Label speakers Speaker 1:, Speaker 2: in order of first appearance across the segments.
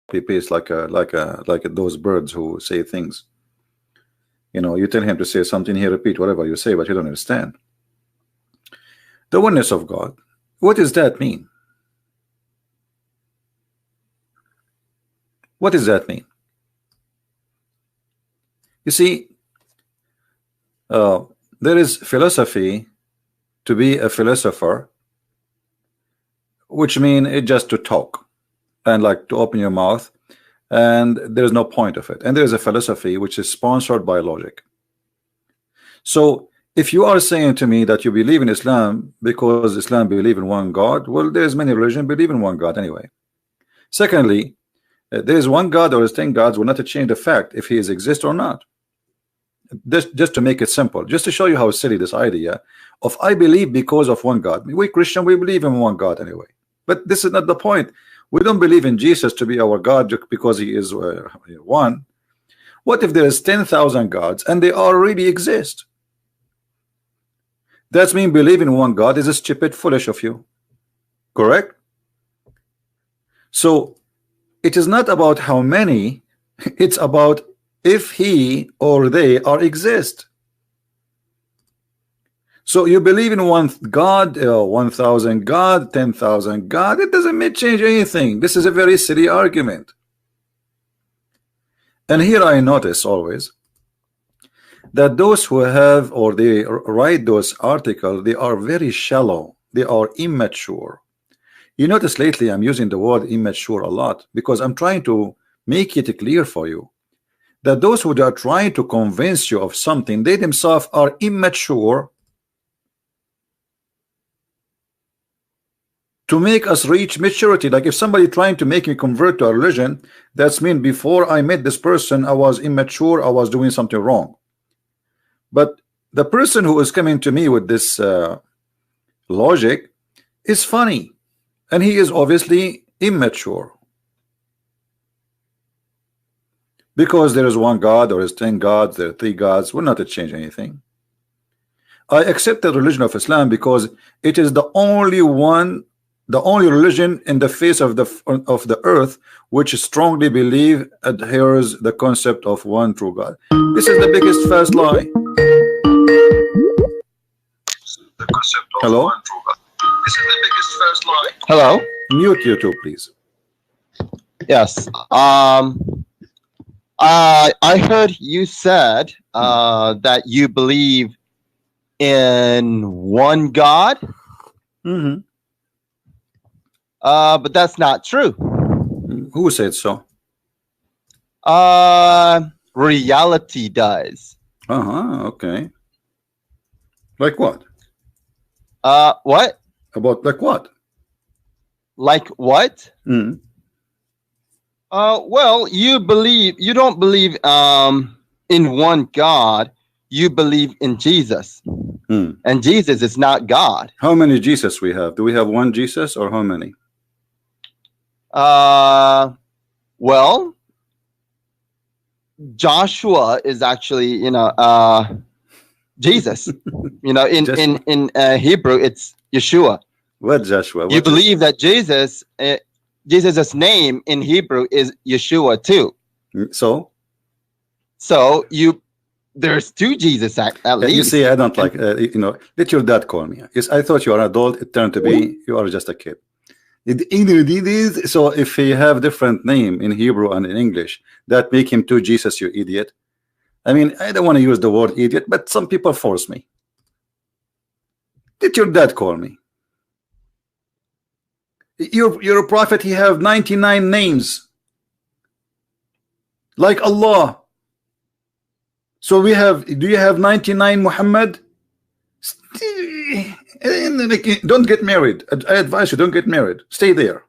Speaker 1: paste like those birds who say things. You know, you tell him to say something, he repeat whatever you say, but he don't understand. The oneness of God. What does that mean? What does that mean? You see, there is philosophy to be a philosopher, which means it just to talk and like to open your mouth, and there is no point of it. And there is a philosophy which is sponsored by logic. So if you are saying to me that you believe in Islam because Islam believe in one God, well, there's many religions believe in one God anyway. Secondly, there is one God or 10 gods will not change the fact if he is exist or not. Just to make it simple, just to show you how silly this idea of I believe because of one God. We Christian, we believe in one God anyway, but this is not the point. We don't believe in Jesus to be our God because he is one. What if there is 10,000 gods and they already exist? That means believing in one God is a stupid, foolish of you. Correct? So it is not about how many, it's about if he or they are exist. So you believe in one God, 1,000 God, 10,000 God, it doesn't change anything. This is a very silly argument. And here I notice always that those who have or they write those articles, they are very shallow, they are immature. You notice lately I'm using the word immature a lot because I'm trying to make it clear for you that those who are trying to convince you of something, they themselves are immature to make us reach maturity. Like if somebody trying to make me convert to a religion, that's mean before I met this person I was immature, I was doing something wrong. But the person who is coming to me with this logic is funny, and he is obviously immature because there is one God or is 10 gods, there are 3 gods, will not change anything. I accept the religion of Islam because it is the only one, the only religion in the face of the earth which strongly believe adheres the concept of one true God. This is the biggest first lie. Hello? This is the biggest first lie.
Speaker 2: Hello?
Speaker 1: Mute YouTube, please.
Speaker 2: Yes. I heard you said that you believe in one God.
Speaker 1: Mm-hmm.
Speaker 2: But that's not true.
Speaker 1: Who said so?
Speaker 2: Reality does.
Speaker 1: Okay. Like what?
Speaker 2: What?
Speaker 1: About like what?
Speaker 2: Like what?
Speaker 1: Mm.
Speaker 2: Well, you don't believe in one God, you believe in Jesus.
Speaker 1: Mm.
Speaker 2: And Jesus is not God.
Speaker 1: How many Jesus we have? Do we have one Jesus or how many?
Speaker 2: Well, Joshua is actually, Jesus. In Hebrew, it's Yeshua.
Speaker 1: What Joshua?
Speaker 2: You believe that Jesus's name in Hebrew is Yeshua too.
Speaker 1: So
Speaker 2: there's 2 Jesus at least.
Speaker 1: You see, I don't like let your dad call me. Yes, I thought you are an adult. It turned to be you are just a kid. So if he have different name in Hebrew and in English, that make him 2 Jesus, you idiot. I mean, I don't want to use the word idiot, but some people force me. Did your dad call me? You're a prophet. He have 99 names, like Allah. So we have. Do you have 99 Muhammad? Don't get married. I advise you, don't get married. Stay there.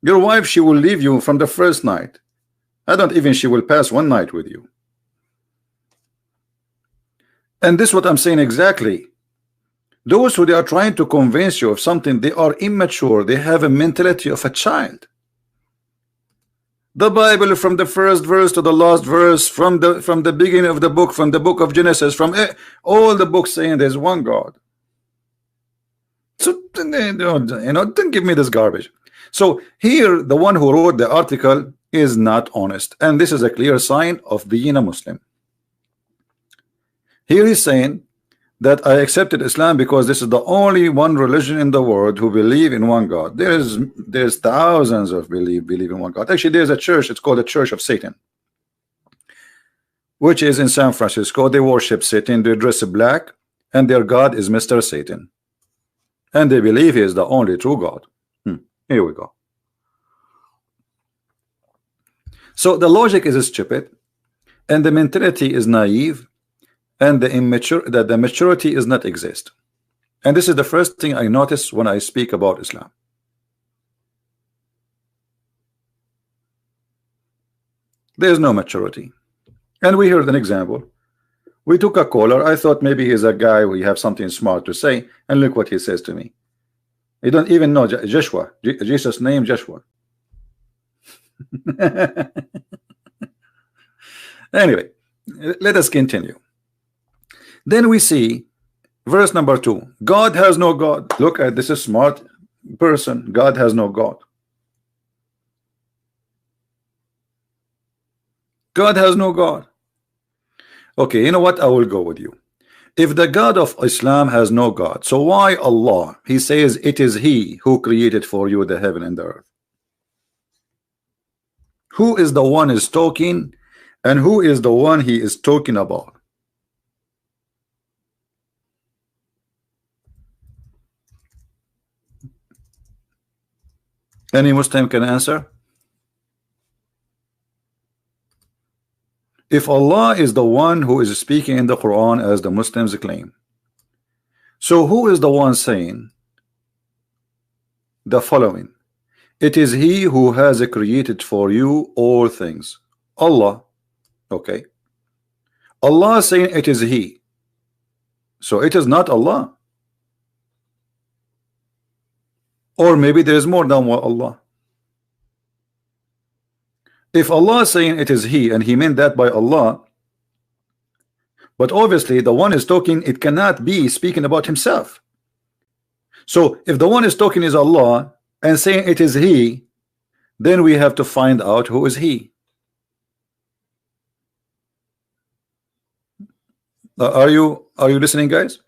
Speaker 1: Your wife, she will leave you from the first night. I don't even she will pass one night with you. And this is what I'm saying exactly. Those who they are trying to convince you of something, they are immature. They have a mentality of a child. The Bible, from the first verse to the last verse, from the beginning of the book, from the book of Genesis, from all the books saying there's one God. So don't give me this garbage. So here, the one who wrote the article is not honest, and this is a clear sign of being a Muslim. Here he's saying that I accepted Islam because this is the only one religion in the world who believe in one God. There's thousands of believe in one God. Actually, there's a church, it's called the Church of Satan, which is in San Francisco. They worship Satan, they dress black, and their God is Mr. Satan, and they believe he is the only true God. Here we go. So the logic is stupid, and the mentality is naive, and the maturity is not exist. And this is the first thing I notice when I speak about Islam. There is no maturity. And we heard an example. We took a caller. I thought maybe he's a guy who have something smart to say, and look what he says to me. You don't even know Joshua, Jesus' name, Joshua. Anyway, let us continue. Then we see verse number 2. God has no God. Look at this, is smart person. God has no God. God has no God. Okay, you know what? I will go with you. If the God of Islam has no God, so why Allah? He says it is He who created for you the heaven and the earth. Who is the one is talking, and who is the one he is talking about? Any Muslim can answer? If Allah is the one who is speaking in the Quran as the Muslims claim, so who is the one saying the following? It is He who has created for you all things. Allah. Okay. Allah saying it is He. So it is not Allah. Or maybe there is more than one Allah. If Allah is saying it is He, and He meant that by Allah, but obviously the one is talking, it cannot be speaking about himself. So if the one is talking is Allah and saying it is He, then we have to find out who is He. Are you listening, guys?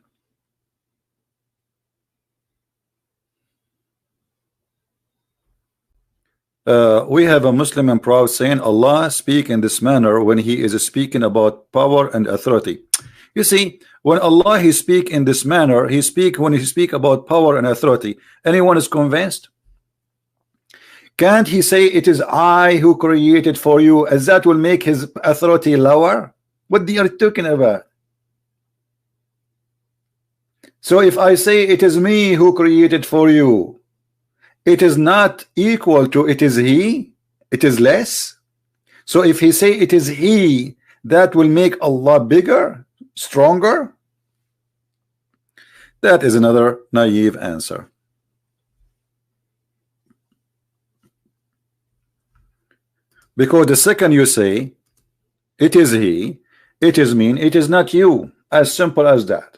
Speaker 1: We have a Muslim and proud saying Allah speak in this manner when He is speaking about power and authority. You see, when Allah He speak in this manner, He speak when He speak about power and authority. Anyone is convinced? Can't He say it is I who created for you, as that will make His authority lower? What are you talking about? So if I say it is me who created for you, it is not equal to it is He, it is less. So if He say it is He, that will make Allah bigger, stronger. That is another naive answer. Because the second you say it is He, it is mean it is not you. As simple as that.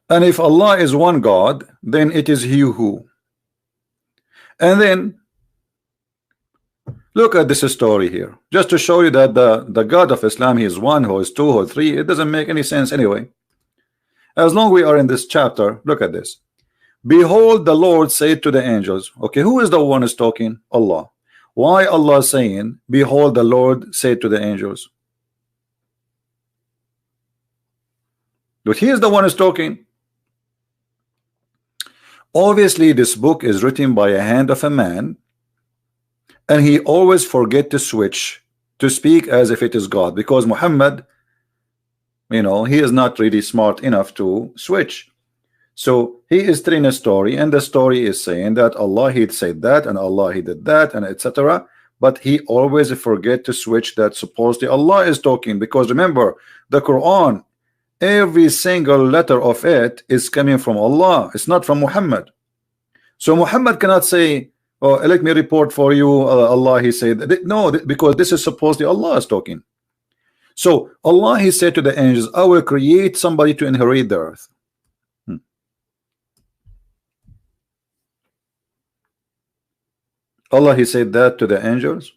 Speaker 1: And if Allah is one God, then it is He who. And then look at this story here, just to show you that the God of Islam, He is one, who is two, or three. It doesn't make any sense anyway. As long we are in this chapter, look at this. Behold, the Lord said to the angels. Okay, who is the one who is talking? Allah. Why Allah saying, behold, the Lord said to the angels? But He is the one who is talking. Obviously, this book is written by a hand of a man, and he always forget to switch to speak as if it is God, because Muhammad, you know, he is not really smart enough to switch. So he is telling a story, and the story is saying that Allah He said that, and Allah He did that, and etc. But he always forget to switch that supposedly Allah is talking, because remember, the Quran, every single letter of it is coming from Allah. It's not from Muhammad. So Muhammad cannot say, oh, let me report for you, Allah He said. No, because this is supposedly Allah is talking. So Allah He said to the angels, I will create somebody to inherit the earth. Allah, he said that to the angels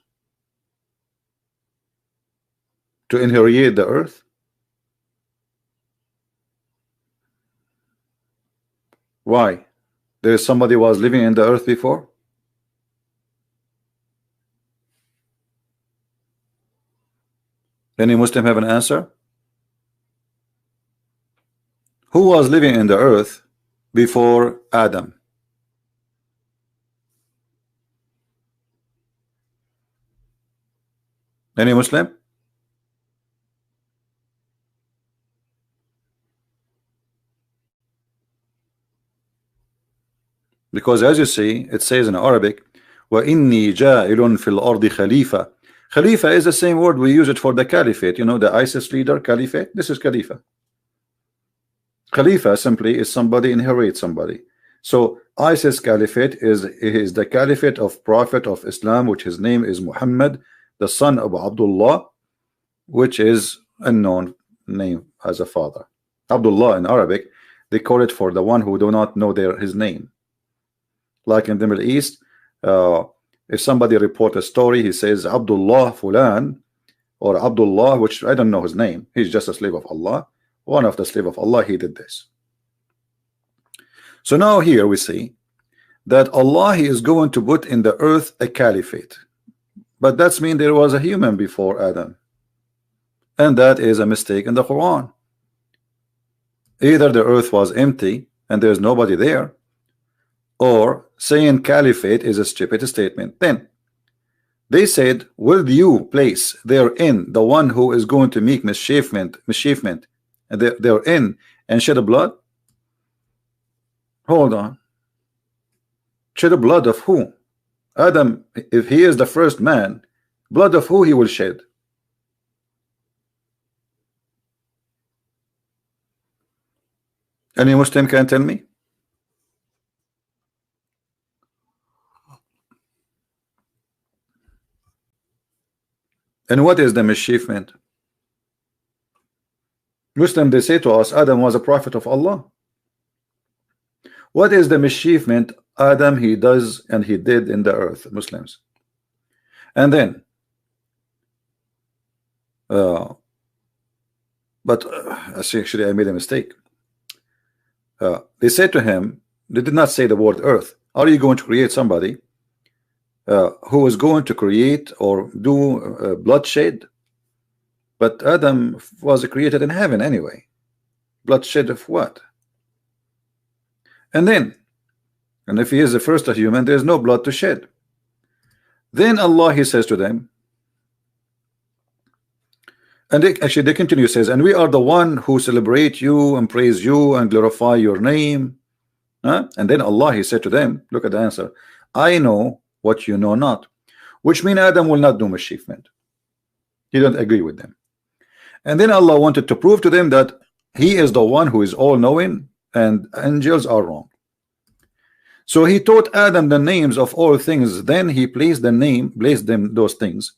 Speaker 1: to inherit the earth. Why? There is somebody who was living in the earth before. Any Muslim have an answer? Who was living in the earth before Adam? Any Muslim? Because as you see, it says in Arabic, وَإِنِّي جَاعِلٌ فِي الْأَرْضِ خَلِيفَةً. Khalifa is the same word we use it for the caliphate. You know, the ISIS leader, caliphate. This is Khalifa. Khalifa simply is somebody inherits somebody. So ISIS caliphate is the caliphate of Prophet of Islam, which his name is Muhammad, the son of Abdullah, which is unknown name as a father. Abdullah in Arabic, they call it for the one who do not know his name. Like in the Middle East, if somebody report a story, he says Abdullah Fulan or Abdullah, which I don't know his name. He's just a slave of Allah. One of the slave of Allah, he did this. So now here we see that Allah, he is going to put in the earth a caliphate, but that's mean there was a human before Adam, and that is a mistake in the Quran. Either the earth was empty and there's nobody there, or saying caliphate is a stupid statement. Then they said, will you place therein the one who is going to make mischievement and therein and shed blood? Hold on. Shed the blood of who? Adam, if he is the first man, blood of who he will shed? Any Muslim can tell me? And what is the mischievement? Muslim, they say to us, Adam was a prophet of Allah. What is the mischievement Adam he does and he did in the earth, Muslims? And then actually I made a mistake. They said to him, they did not say the word earth. Are you going to create somebody who is going to create or do bloodshed? But Adam was created in heaven anyway. Bloodshed of what? And if he is the first human, there is no blood to shed. Then Allah, he says to them, and they continue, says, and we are the one who celebrate you and praise you and glorify your name. And then Allah, he said to them, look at the answer, I know what you know not, which means Adam will not do mischievement. He don't agree with them. And then Allah wanted to prove to them that he is the one who is all-knowing and angels are wrong. So he taught Adam the names of all things. Then he placed them those things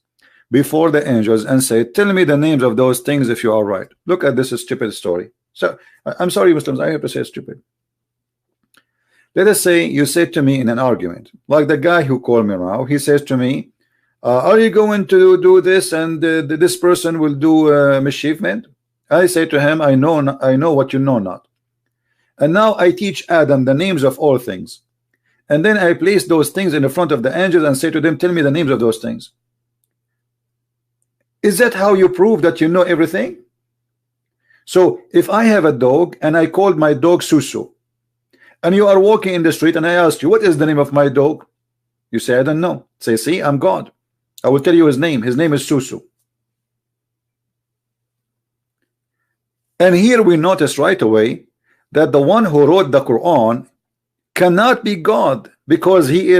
Speaker 1: before the angels and said, tell me the names of those things if you are right. Look at this stupid story. So I'm sorry, Muslims, I have to say stupid. Let us say you said to me in an argument, like the guy who called me now, he says to me, are you going to do this and this person will do mischievement? I say to him, I know what you know not. And now I teach Adam the names of all things. And then I place those things in the front of the angels and say to them, tell me the names of those things. Is that how you prove that you know everything? So if I have a dog and I called my dog Susu, and you are walking in the street and I ask you, what is the name of my dog? You say, I don't know. Say, see, I'm God. I will tell you his name. His name is Susu. And here we notice right away that the one who wrote the Quran cannot be God, because he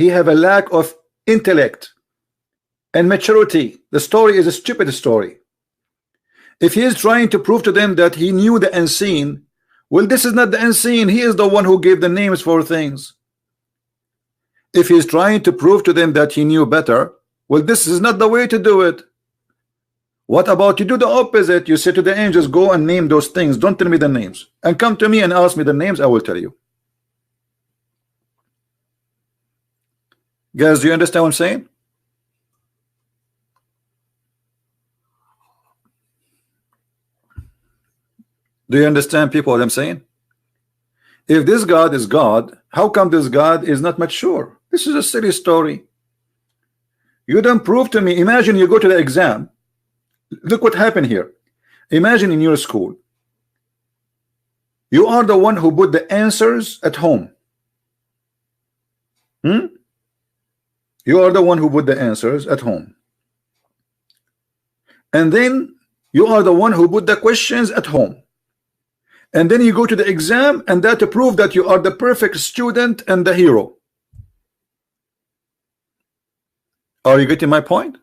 Speaker 1: have a lack of intellect and maturity. The story is a stupid story. If he is trying to prove to them that he knew the unseen, well, this is not the unseen. He is the one who gave the names for things. If he is trying to prove to them that he knew better, well, this is not the way to do it. What about you do the opposite? You say to the angels, go and name those things. Don't tell me the names. And come to me and ask me the names. I will tell you. Guys, do you understand what I'm saying? Do you understand, people, what I'm saying? If this God is God, how come this God is not mature? This is a silly story. You don't prove to me. Imagine you go to the exam. Look what happened here. Imagine in your school, you are the one who put the answers at home. You are the one who put the answers at home. And then you are the one who put the questions at home. And then you go to the exam, and that to prove that you are the perfect student and the hero. Are you getting my point?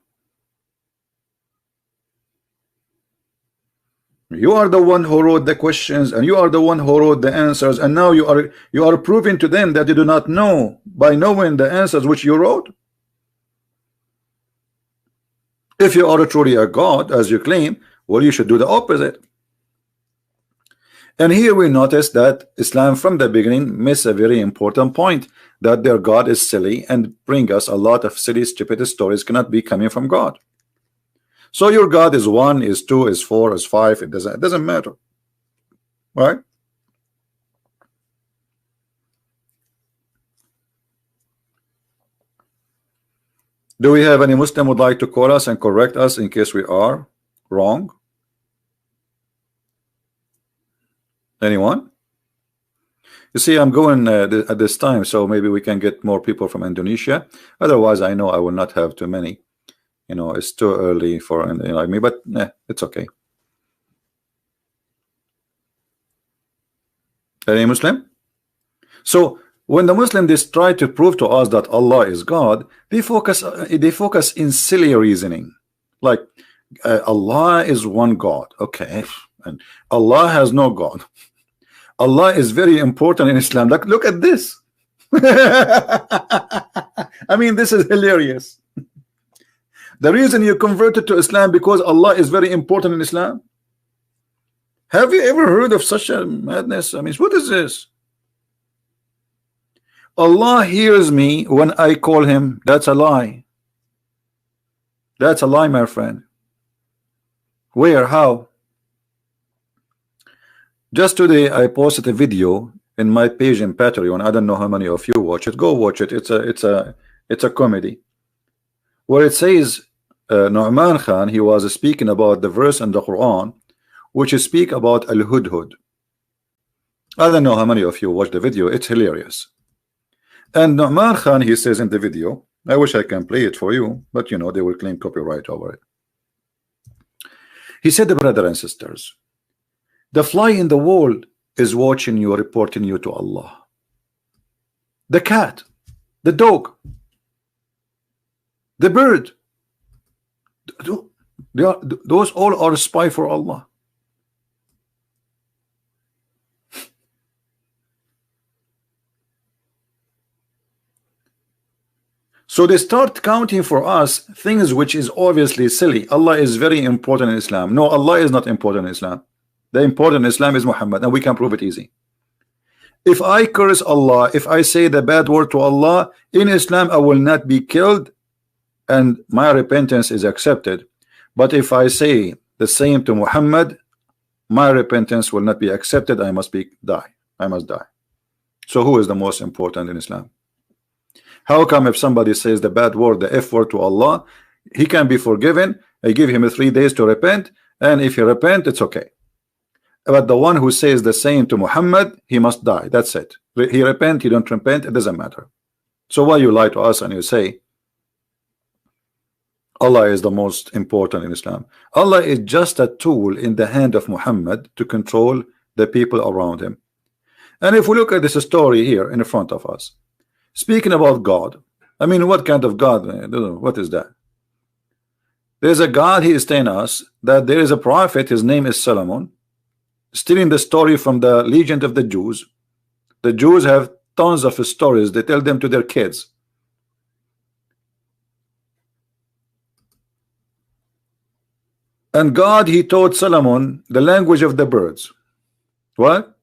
Speaker 1: You are the one who wrote the questions, and you are the one who wrote the answers, and now you are proving to them that you do not know by knowing the answers which you wrote. If you are truly a God, as you claim, well, you should do the opposite. And here we notice that Islam from the beginning missed a very important point, that their God is silly and bring us a lot of silly, stupid stories cannot be coming from God. So your God is 1, is 2, is 4, is 5. It doesn't matter, right? Do we have any Muslim would like to call us and correct us in case we are wrong? Anyone? You see, I'm going at this time, so maybe we can get more people from Indonesia. Otherwise, I know I will not have too many. You know, it's too early for anything like me, but it's okay. Any Muslim? So when the Muslim they try to prove to us that Allah is God, they focus in silly reasoning, like Allah is one God, okay, and Allah has no God. Allah is very important in Islam. Like, look at this. I mean, this is hilarious. The reason you converted to Islam because Allah is very important in Islam. Have you ever heard of such a madness? I mean, what is this? Allah hears me when I call him. That's a lie. That's a lie, my friend. Where? How? Just today I posted a video in my page in Patreon. I don't know how many of you watch it. Go watch it. It's a comedy where it says Nu'man Khan, he was speaking about the verse in the Quran which speak about al-hudhud. I don't know how many of you watched the video. It's hilarious. And Nu'man Khan, he says in the video, I wish I can play it for you, but you know they will claim copyright over it. He said, brothers and sisters, the fly in the wall is watching you, reporting you to Allah. The cat, the dog, the bird, those all are a spy for Allah. So they start counting for us things which is obviously silly. Allah is very important in Islam. No, Allah is not important in Islam. The important in Islam is Muhammad, and we can prove it easy. If I curse Allah, if I say the bad word to Allah, in Islam I will not be killed and my repentance is accepted. But if I say the same to Muhammad, my repentance will not be accepted. I must die. I must die. So who is the most important in Islam? How come if somebody says the bad word, the F word to Allah, he can be forgiven? I give him 3 days to repent, and if he repent, it's okay. But the one who says the same to Muhammad, he must die. That's it. He repent, he don't repent, it doesn't matter. So why you lie to us and you say Allah is the most important in Islam? Allah is just a tool in the hand of Muhammad to control the people around him. And if we look at this story here in front of us, speaking about God, I mean, what kind of God? What is that? There's a God, he is telling us that there is a prophet, his name is Solomon, stealing the story from the legend of the Jews. The Jews have tons of stories, they tell them to their kids. And God, he taught Solomon the language of the birds. What?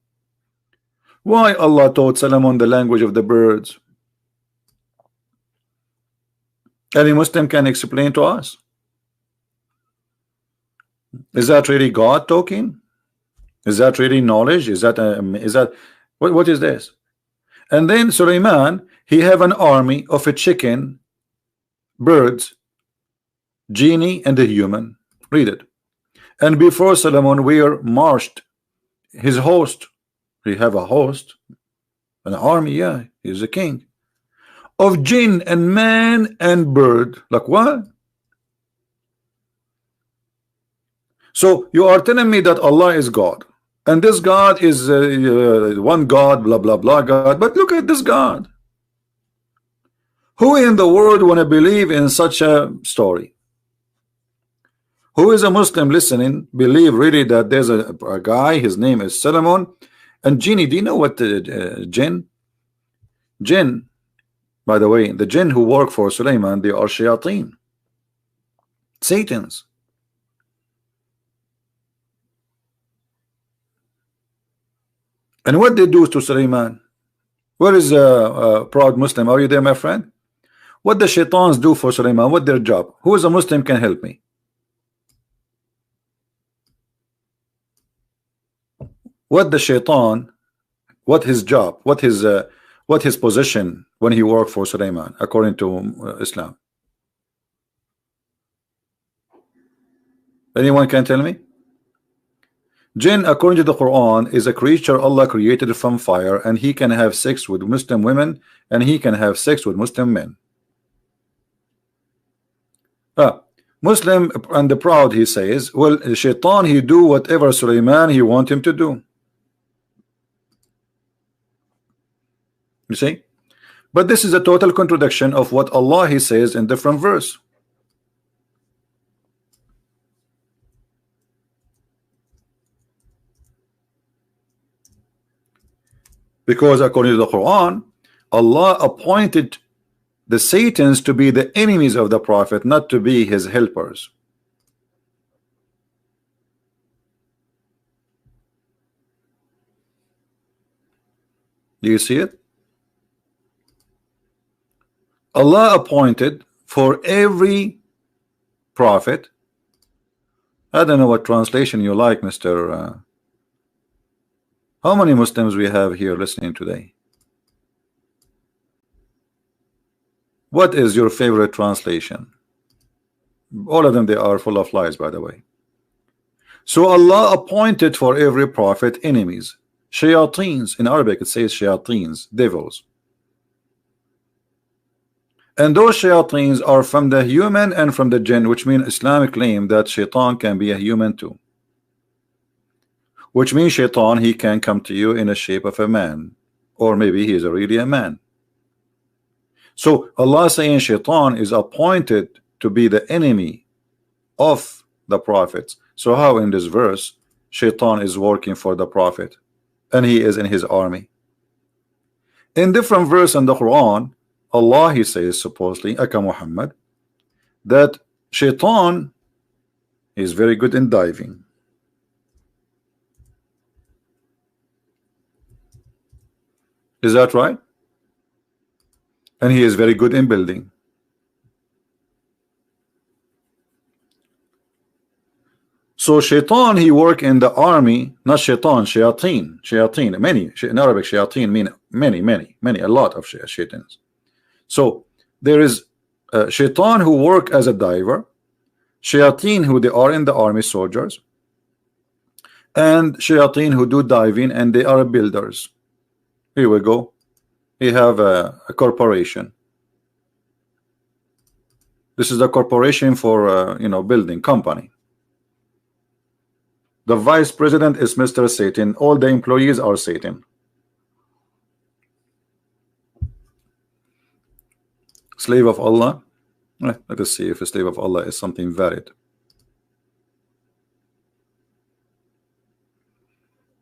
Speaker 1: Why Allah taught Solomon the language of the birds? Any Muslim can explain to us. Is that really God talking? Is that really knowledge? Is that what is this? And then Suleiman, he have an army of a chicken, birds, genie, and a human. Read it. And before Solomon, were marched his host. He have a host, an army. Yeah, he's a king of jinn and man and bird. Like what? So you are telling me that Allah is God, and this God is one God, blah blah blah God. But look at this God. Who in the world want to believe in such a story? Who is a Muslim listening believe really that there's a guy, his name is Solomon, and genie? Do you know what jinn? Jinn, by the way, the jinn who work for Suleiman, they are shayateen, Satans. And what they do to Suleiman? Where is a proud Muslim? Are you there, my friend? What the shaitans do for Suleiman? What their job? Who is a Muslim can help me? What the shaitan? What his job? What his position when he worked for Suleiman according to Islam? Anyone can tell me? Jinn, according to the Quran, is a creature Allah created from fire, and he can have sex with Muslim women, and he can have sex with Muslim men. Muslim and the proud, he says, well, shaitan, he do whatever Suleiman he want him to do. You see? But this is a total contradiction of what Allah he says in different verse. Because according to the Quran, Allah appointed the Satans to be the enemies of the Prophet, not to be his helpers. Do you see it? Allah appointed for every prophet. I don't know what translation you like, Mr. How many Muslims we have here listening today? What is your favorite translation? All of them, they are full of lies, by the way. So Allah appointed for every prophet enemies, shayateens. In Arabic it says shayateens, devils. And those shayateens are from the human and from the jinn, which means Islamic claim that shaitan can be a human too. Which means shaitan, he can come to you in the shape of a man, or maybe he is really a man. So Allah saying shaitan is appointed to be the enemy of the prophets. So how in this verse shaitan is working for the prophet and he is in his army? In different verse in the Quran, Allah he says supposedly, Aka Muhammad, that shaitan is very good in diving. Is that right? And he is very good in building. So shaitan, he work in the army, not shaitan, shayateen, many. In Arabic, shayateen mean many, a lot of shaitans. So there is shaitan who work as a diver, shayateen who they are in the army soldiers, and shayateen who do diving and they are builders. Here we go. We have a corporation. This is the corporation for building company. The vice president is Mr. Satan. All the employees are Satan. Slave of Allah. Let us see if a slave of Allah is something valid.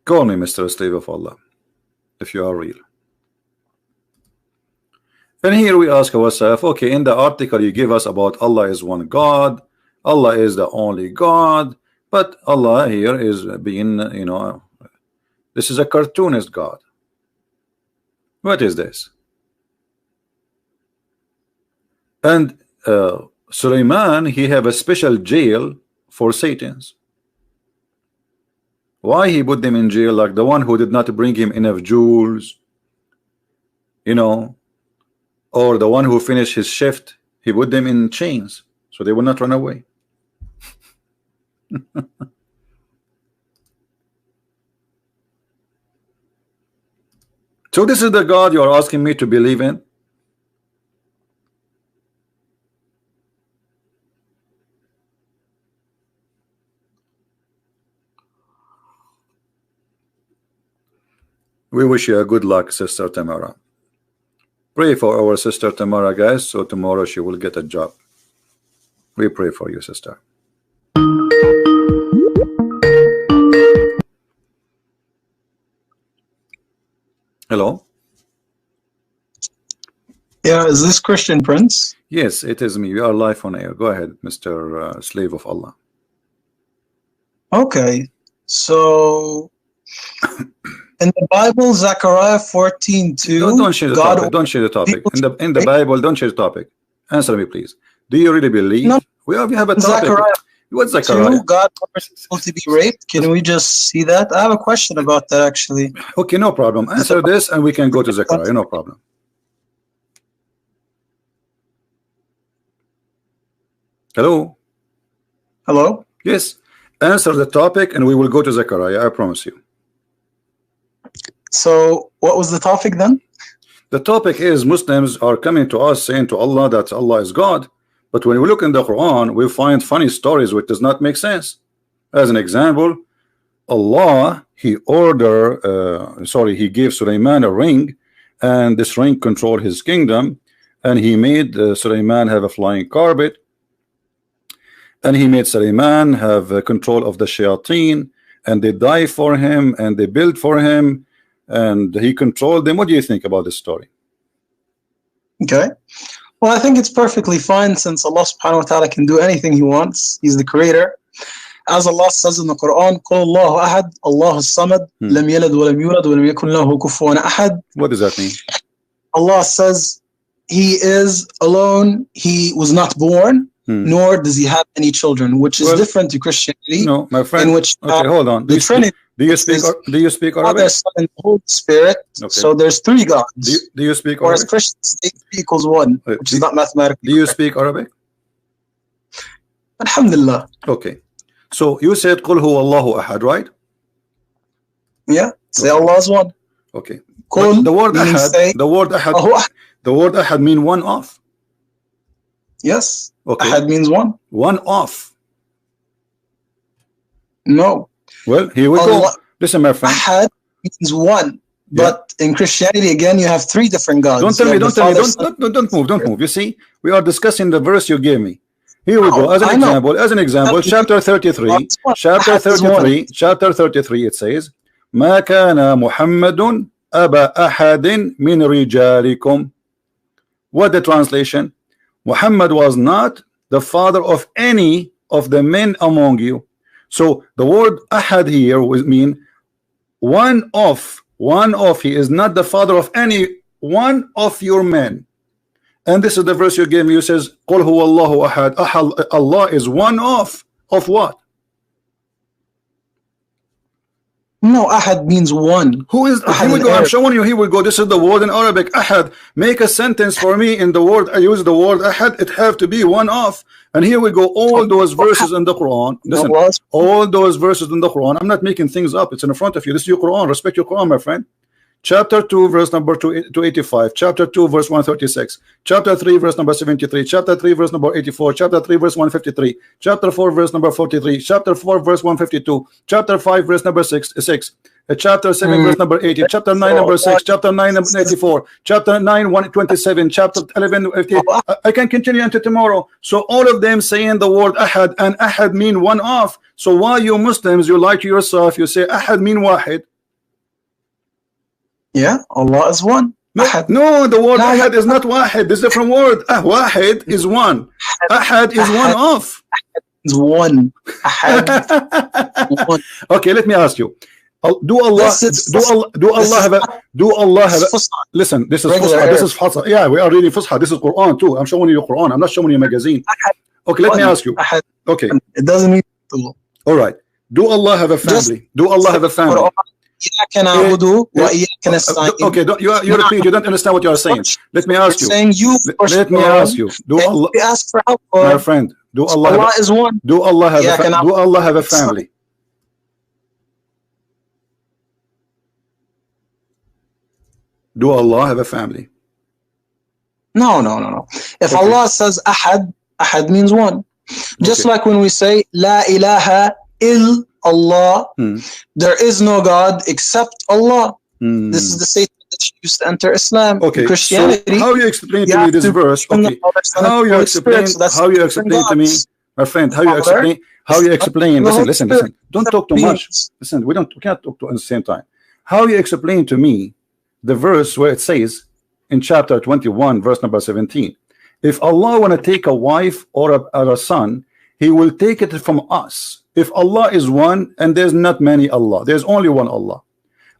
Speaker 1: Call me Mr. Slave of Allah if you are real. And here we ask ourselves, okay, in the article you give us about Allah is one God, Allah is the only God, but Allah here is being, this is a cartoonist God. What is this? And Suleiman, he have a special jail for Satans. Why he put them in jail? Like the one who did not bring him enough jewels, you know, or the one who finished his shift, he put them in chains so they will not run away. So this is the God you are asking me to believe in? We wish you a good luck, Sister Tamara. Pray for our Sister Tamara, guys, so tomorrow she will get a job. We pray for you, sister. Hello?
Speaker 3: Yeah, is this Christian Prince?
Speaker 1: Yes, it is me. We are live on air. Go ahead, Mr. Slave of Allah.
Speaker 3: Okay, so in the Bible, Zechariah 14:2.
Speaker 1: Don't change the topic. Don't change the topic. In the Bible, don't change the topic. Answer me, please. Do you really believe?
Speaker 3: No.
Speaker 1: We have a topic. What's
Speaker 3: Zechariah? God orders people to be raped. Can we just see that? I have a question about that actually.
Speaker 1: Okay, no problem. Answer this and we can go to Zechariah. No problem. Hello?
Speaker 3: Hello?
Speaker 1: Yes. Answer the topic and we will go to Zechariah. I promise you.
Speaker 3: So what was the topic then?
Speaker 1: The topic is Muslims are coming to us saying to Allah that Allah is God. But when we look in the Quran, we find funny stories which does not make sense. As an example, Allah, he gave Suleiman a ring, and this ring controlled his kingdom, and he made Suleiman have a flying carpet, and he made Suleiman have control of the shayateen, and they die for him, and they build for him, and he controlled them. What do you think about this story?
Speaker 3: Okay. Well, I think it's perfectly fine since Allah subhanahu wa ta'ala can do anything he wants. He's the creator. As Allah says in the Quran, قُلْ اللَّهُ أَحَدْ اللَّهُ الصَّمَدْ لَمْ يَلِدْ وَلَمْ يُولَدْ وَلَمْ يَكُنْ لَهُ كُفُوًا أَحَدٌ.
Speaker 1: What does that mean?
Speaker 3: Allah says he is alone, he was not born, nor does he have any children, which is different to Christianity.
Speaker 1: No, my friend.
Speaker 3: In which,
Speaker 1: okay, hold on.
Speaker 3: The Trinity.
Speaker 1: Do you speak Arabic?
Speaker 3: Father, Son, and Holy Spirit. Okay. So there's three gods.
Speaker 1: Do you speak Arabic?
Speaker 3: Whereas Christians say 3 equals 1, which is not mathematically.
Speaker 1: Do you speak Arabic?
Speaker 3: Alhamdulillah.
Speaker 1: Okay. So you said قُلْ هُوَ اللَّهُ أَحَدْ, right?
Speaker 3: Yeah. Say Allah is one.
Speaker 1: Okay. The word ahad, the word ahad mean one off.
Speaker 3: Yes.
Speaker 1: Okay.
Speaker 3: Ahad means one.
Speaker 1: One off.
Speaker 3: No.
Speaker 1: Well, here we go. Listen, my friend.
Speaker 3: Ahad means one. But in Christianity, again, you have 3 different gods.
Speaker 1: Don't tell me, don't move. You see, we are discussing the verse you gave me. Here we go. As an example, chapter 33, chapter 33, it says, ما كان محمد أبا أحد من رجالكم. What the translation? Muhammad was not the father of any of the men among you. So the word ahad here would mean one of. He is not the father of any one of your men. And this is the verse you gave me. You says قُلْ هُوَ اللَّهُ أَحَدْ. Allah is one of what?
Speaker 3: No, ahad means one.
Speaker 1: Who is? Here we go. I'm showing you. Here we go. This is the word in Arabic. Ahad. Make a sentence for me in the word. I use the word ahad. It have to be one of. And here we go. All those verses in the Quran. Listen. All those verses in the Quran. I'm not making things up. It's in front of you. This is your Quran. Respect your Quran, my friend. Chapter 2, verse number 285. Chapter 2, verse 136. Chapter 3, verse number 73. Chapter 3, verse number 84. Chapter 3, verse 153. Chapter 4, verse number 43. Chapter 4, verse 152. Chapter 5, verse number 6. Chapter 7, verse number 80. Chapter 9, number 6. Chapter 9, number 84. Chapter 9, 127. Chapter 11, 58. I can continue until tomorrow. So all of them saying the word ahad, and ahad mean one of. So why you Muslims, you lie to yourself, you say ahad mean wahid.
Speaker 3: Yeah, Allah is one.
Speaker 1: No, the word ahad is not wahid. This is a different word. Wahid is one. Ahad is one of.
Speaker 3: Is one. Ahad.
Speaker 1: One. Okay, let me ask you. Do Allah
Speaker 3: This is
Speaker 1: do Allah do
Speaker 3: this
Speaker 1: Allah
Speaker 3: is
Speaker 1: have a
Speaker 3: not
Speaker 1: do Allah have a
Speaker 3: Fusha,
Speaker 1: listen, this is
Speaker 3: regular
Speaker 1: Fusha, this
Speaker 3: Arabic.
Speaker 1: is Fusha. Yeah, we are reading Fusha. This is Quran too. I'm showing you Quran. I'm not showing you a magazine. Okay, let me ask you.
Speaker 3: Ahad.
Speaker 1: Okay,
Speaker 3: It doesn't mean Allah.
Speaker 1: all right. Do Allah have a
Speaker 3: Just
Speaker 1: family? Do Allah have a family?
Speaker 3: Quran, إياك نعبد وإياك نستعين.
Speaker 1: Okay, you repeat. You don't understand what you are saying. Let me ask you.
Speaker 3: Saying you
Speaker 1: Let me ask you. Do
Speaker 3: and
Speaker 1: Allah,
Speaker 3: we ask for help.
Speaker 1: my friend? Do Allah
Speaker 3: Allah
Speaker 1: have
Speaker 3: is one.
Speaker 1: do Allah have
Speaker 3: إياك
Speaker 1: do Allah have a family? Do Allah have a family?
Speaker 3: No, no, no, no. If
Speaker 1: Okay.
Speaker 3: Allah says Ahad, Ahad means one. Just
Speaker 1: Okay.
Speaker 3: like when we say La ilaha ill Allah, there is no God except Allah. This is the statement that she used to enter Islam.
Speaker 1: Okay.
Speaker 3: In Christianity,
Speaker 1: So how you explain
Speaker 3: you
Speaker 1: to me
Speaker 3: have
Speaker 1: this
Speaker 3: to
Speaker 1: verse?
Speaker 3: from the
Speaker 1: Okay.
Speaker 3: Father, Son, and
Speaker 1: How you
Speaker 3: Holy
Speaker 1: explain?
Speaker 3: Spirit. So that's
Speaker 1: How you
Speaker 3: different
Speaker 1: explain to me,
Speaker 3: gods.
Speaker 1: my friend? How you
Speaker 3: Father,
Speaker 1: explain? How you explain?
Speaker 3: the
Speaker 1: Listen,
Speaker 3: Holy
Speaker 1: listen,
Speaker 3: Spirit,
Speaker 1: listen. Don't
Speaker 3: separate
Speaker 1: talk too much.
Speaker 3: beings.
Speaker 1: Listen, we can't talk at the same time. How you explain to me the verse where it says in chapter 21, verse number 17, if Allah want to take a wife or a son, He will take it from us. If Allah is one and there's not many Allah, there's only one Allah.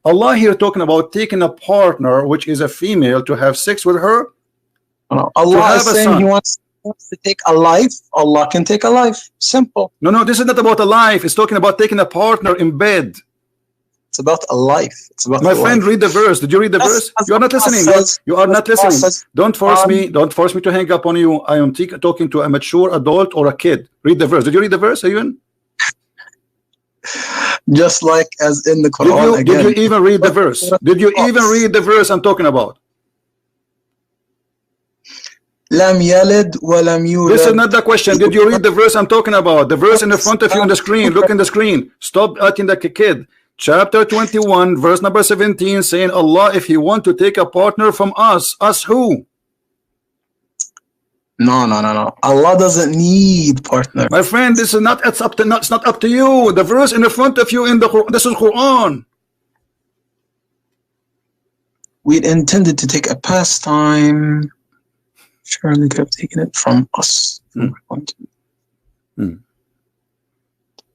Speaker 1: Allah here talking about taking a partner, which is a female, to have sex with her.
Speaker 3: No, Allah
Speaker 1: have
Speaker 3: is
Speaker 1: a
Speaker 3: saying
Speaker 1: son.
Speaker 3: He wants to take a life. Allah can take a life. Simple.
Speaker 1: No, this is not about a life. It's talking about taking a partner in bed.
Speaker 3: It's about a life. It's about
Speaker 1: My
Speaker 3: a
Speaker 1: friend,
Speaker 3: life.
Speaker 1: read the verse. Did you read the
Speaker 3: That's-
Speaker 1: verse?
Speaker 3: that's
Speaker 1: You are not
Speaker 3: what Allah
Speaker 1: listening.
Speaker 3: says.
Speaker 1: You are not
Speaker 3: That's what Allah
Speaker 1: listening.
Speaker 3: says.
Speaker 1: Don't force me. Don't force me to hang up on you. I am talking to a mature adult or a kid. Read the verse. Did you read the verse, even?
Speaker 3: Just like as in the
Speaker 1: Did
Speaker 3: Quran
Speaker 1: you
Speaker 3: again.
Speaker 1: did you even read the verse? Did you even read the verse I'm talking about?
Speaker 3: Lam yalid wa lam yulad.
Speaker 1: This is not the question. Did you read the verse I'm talking about? The verse in the front of you on the screen. Look in the screen. Stop acting like a kid. Chapter 21, verse number 17, saying Allah, if He want to take a partner from us who?
Speaker 3: No, no, no, no. Allah doesn't need partner.
Speaker 1: My friend, this is not. It's not up to you. The verse in the front of you in the Quran. This is Quran.
Speaker 3: We intended to take a pastime. Surely could have taken it from us.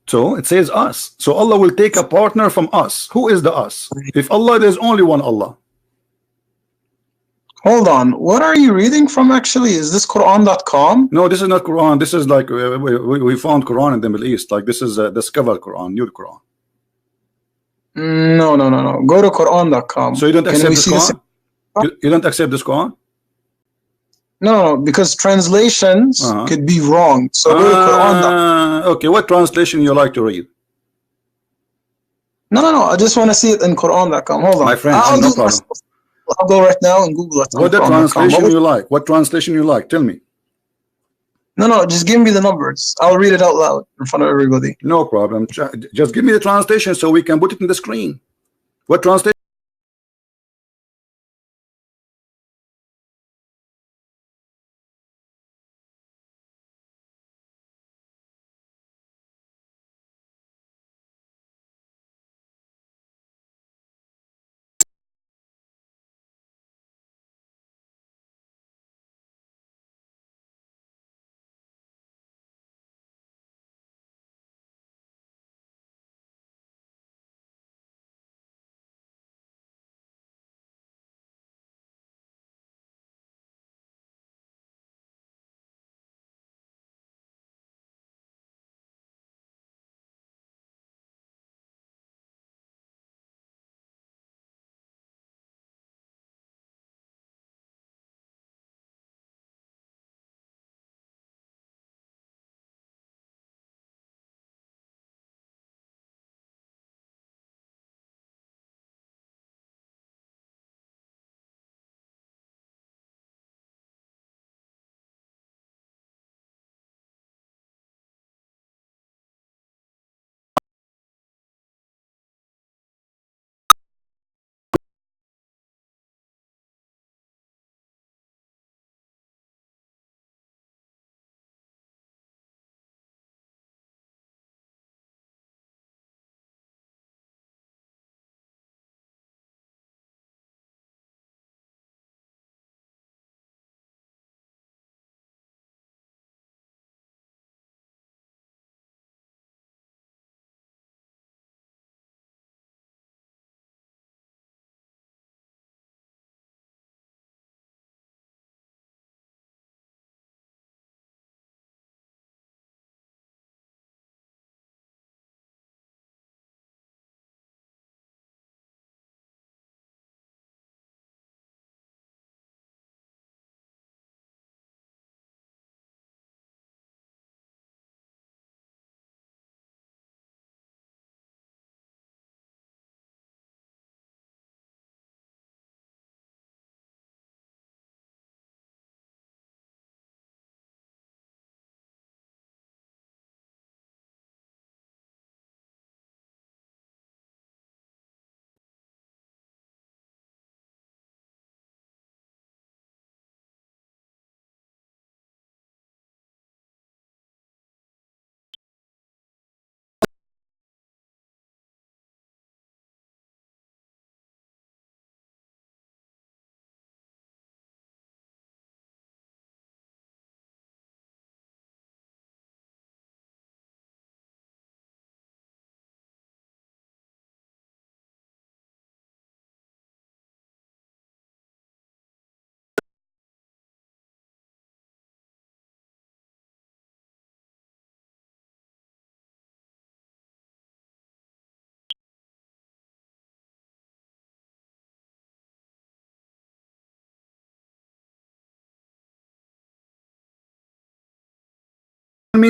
Speaker 1: So it says us. So Allah will take a partner from us. Who is the us? If Allah, there's only one Allah.
Speaker 3: Hold on. What are you reading from actually? Is this Quran.com?
Speaker 1: No, this is not Quran. This is like we found Quran in the Middle East. Like this is a discovered Quran, new Quran.
Speaker 3: No, no, no, no. Go to Quran.com.
Speaker 1: So you don't
Speaker 3: Can
Speaker 1: accept
Speaker 3: we
Speaker 1: this
Speaker 3: see
Speaker 1: Quran? You don't accept this Quran?
Speaker 3: No, no, because translations could be wrong. So go to Quran.com.
Speaker 1: Okay, what translation you like to read?
Speaker 3: No, no, no. I just want to see it in Quran.com. Hold on.
Speaker 1: My friend,
Speaker 3: I'll
Speaker 1: no
Speaker 3: do it
Speaker 1: problem.
Speaker 3: myself. I'll go right now and Google it.
Speaker 1: What the translation you like? What translation you like? Tell me.
Speaker 3: No, no, just give me the numbers. I'll read it out loud in front of everybody.
Speaker 1: No problem. Just give me the translation so we can put it in the screen. What translation?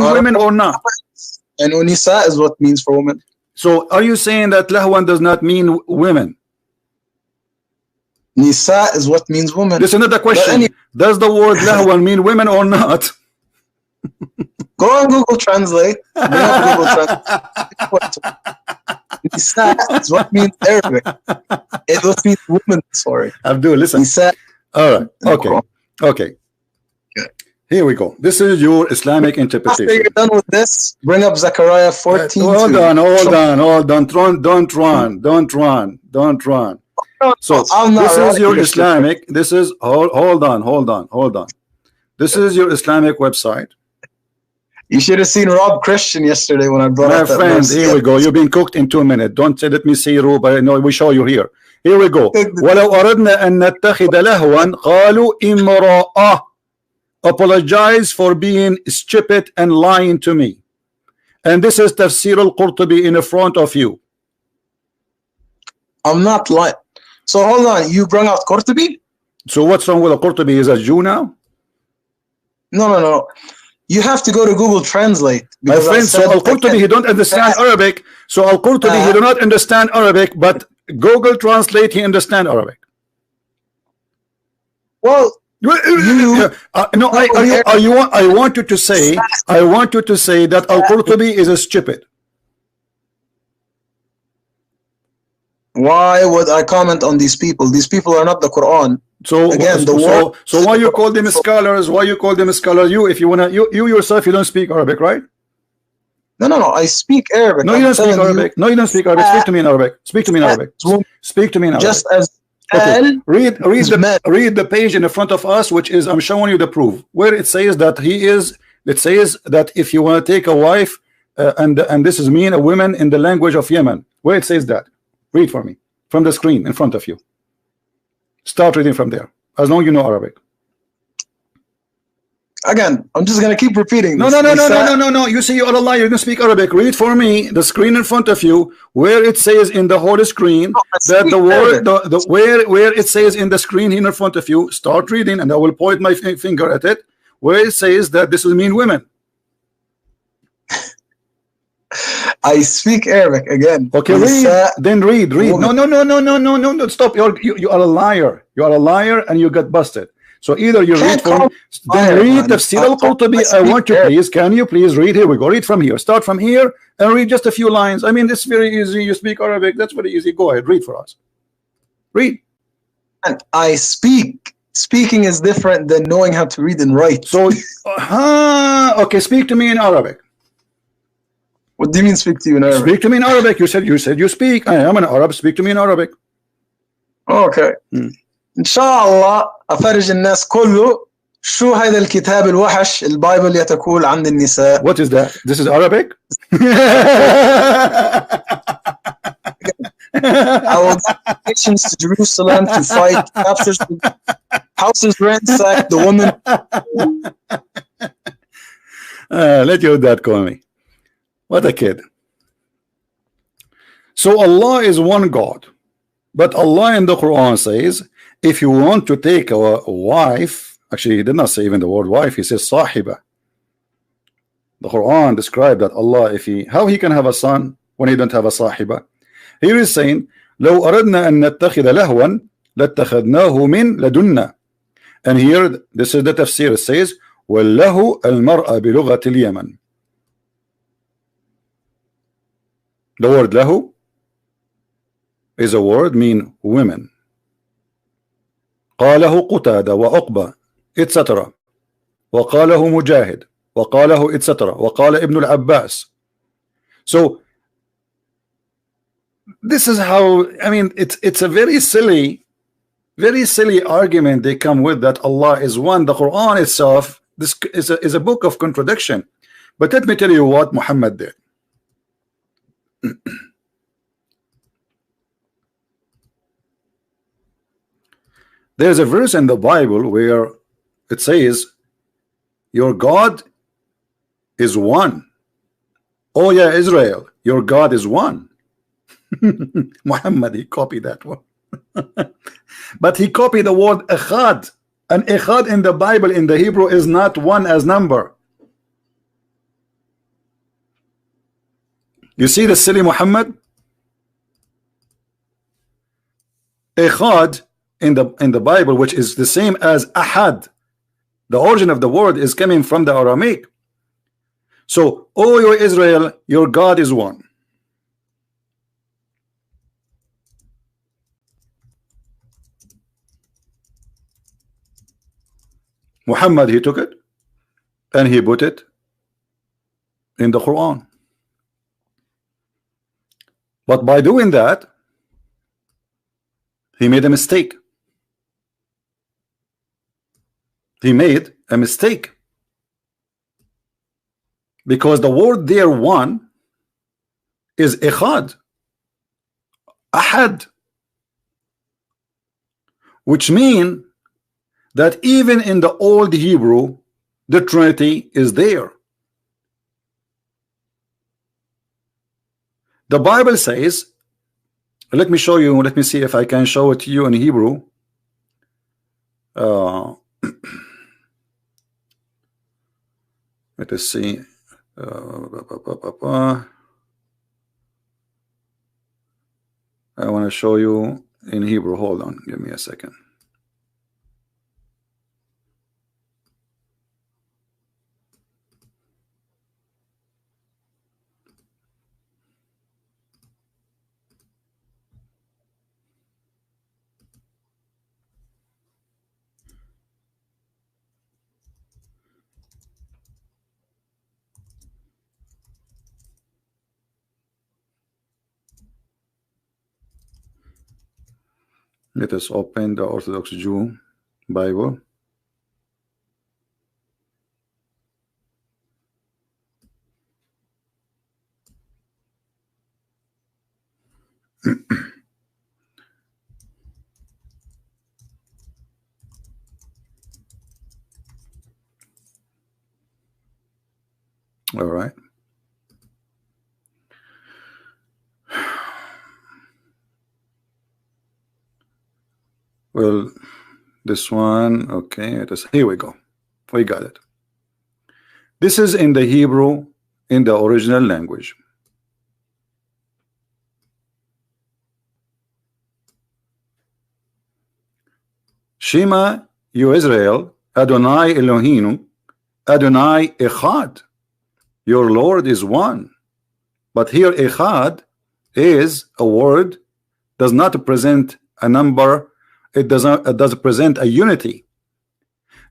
Speaker 1: mean women or not?
Speaker 3: And unisa is what means for women.
Speaker 1: So are you saying that lahwan does not mean women?
Speaker 3: Nisa is what means woman.
Speaker 1: This is another question. Does the word lahwan mean women or not?
Speaker 3: Go on Google Translate. Google Translate. Nisa is what means Arabic. It what means woman. Sorry.
Speaker 1: Abdul, listen.
Speaker 3: Nisa.
Speaker 1: All right. Okay. Okay. Here we go. This is your Islamic interpretation.
Speaker 3: After you're done with this, bring up Zechariah 14.
Speaker 1: Hold on. Don't run. So this is your Islamic. This is hold on. This is your Islamic website.
Speaker 3: You should have seen Rob Christian yesterday when I brought up that
Speaker 1: friend,
Speaker 3: verse.
Speaker 1: here we go. You've been cooked in 2 minutes. Don't say let me see you, but no, we show you here. Here we go. ولو أردنا أن نتخذ لهوا قالوا امرأة. Apologize for being stupid and lying to me. And this is Tafsir al-Qurtubi in front of you.
Speaker 3: I'm not lying. So hold on, you brought out Qurtubi?
Speaker 1: So what's wrong with al-Qurtubi? Is a Jew now?
Speaker 3: No. You have to go to Google Translate.
Speaker 1: My friend, so al-Qurtubi, he don't understand Arabic. So al-Qurtubi, he do not understand Arabic, but Google Translate, he understand Arabic.
Speaker 3: Well,
Speaker 1: no, I want you to say that al-Qurtubi is a stupid.
Speaker 3: Why would I comment on these people? These people are not the Quran.
Speaker 1: So again, so why you call them scholars? Why you call them scholars? You, if you wanna, you yourself, you don't speak Arabic, right?
Speaker 3: No. I speak Arabic.
Speaker 1: No, you don't speak Arabic. No, you don't speak Arabic. Speak to me in Arabic. Speak to me in Arabic. Speak to me in Arabic.
Speaker 3: Just as
Speaker 1: read the page in front of us, which is I'm showing you the proof where it says that he is. It says that if you want to take a wife, and this is mean a woman in the language of Yemen, where it says that. Read for me from the screen in front of you. Start reading from there, as long as you know Arabic.
Speaker 3: Again, I'm just gonna keep repeating
Speaker 1: this. No. You say you are a liar. You don't speak Arabic. Read for me the screen in front of you, where it says in the whole screen that the word, where it says in the screen in front of you. Start reading, and I will point my finger at it, where it says that this will mean women.
Speaker 3: I speak Arabic again.
Speaker 1: Okay, then read. No. Stop. You are a liar. You are a liar, and you got busted. So either you read from, then read Tafsir al-Qurtubi. I want you, please. Can you please read? Here we go. Read from here. Start from here and read just a few lines. I mean, it's very easy. You speak Arabic. That's very easy. Go ahead. Read for us. Read.
Speaker 3: And I speak. Speaking is different than knowing how to read and write.
Speaker 1: So, okay. Speak to me in Arabic.
Speaker 3: What do you mean speak to you in Arabic?
Speaker 1: Speak to me in Arabic. You said you speak. I am an Arab. Speak to me in Arabic.
Speaker 3: Okay. إن شاء الله أفرج الناس كله شو هذا الكتاب الوحش البايبل يتقول عن النساء.
Speaker 1: What is that? This is Arabic?
Speaker 3: I will get nations to Jerusalem to fight, capture houses, ransack the woman.
Speaker 1: Let your dad call me. What a kid. So Allah is one God, but Allah in the Quran says if you want to take a wife, actually he did not say even the word wife, he says sahiba. The Quran described that Allah, how he can have a son when he don't have a sahiba. Here is saying لو أردنا أن نتخذ لهوا لاتخذناه من لدنا. And here this is the tafsir. It says والله المرأة بلغة اليمن. The word lahu is a word mean women. قاله قتادة وعقبة etc. وقاله مجاهد وقاله etc. وقال ابن العباس. So this is how, I mean, it's a very silly argument they come with, that Allah is one. The Quran itself, this is a book of contradiction. But let me tell you what Muhammad did. There's a verse in the Bible where it says your God is one. Oh yeah, Israel, your God is one. Muhammad, he copied that one. But he copied the word echad, and echad in the Bible in the Hebrew is not one as number. You see the silly Muhammad? Echad in the Bible, which is the same as Ahad. The origin of the word is coming from the Aramaic. So, O you Israel, your God is one. Muhammad, he took it and he put it in the Quran. But by doing that, he made a mistake. He made a mistake. Because the word there, one, is Echad, Ahad, which means that even in the old Hebrew, the Trinity is there. The Bible says, let me show you, let me see if I can show it to you in Hebrew. Let us see. I want to show you in Hebrew. Hold on, give me a second. Let us open the Orthodox Jew Bible. All right. Well, this one, okay, it is, here we go. We got it. This is in the Hebrew, in the original language. Shema, you Israel, Adonai Elohinu, Adonai Echad. Your Lord is one. But here Echad is a word, does not present a number. It does present a unity.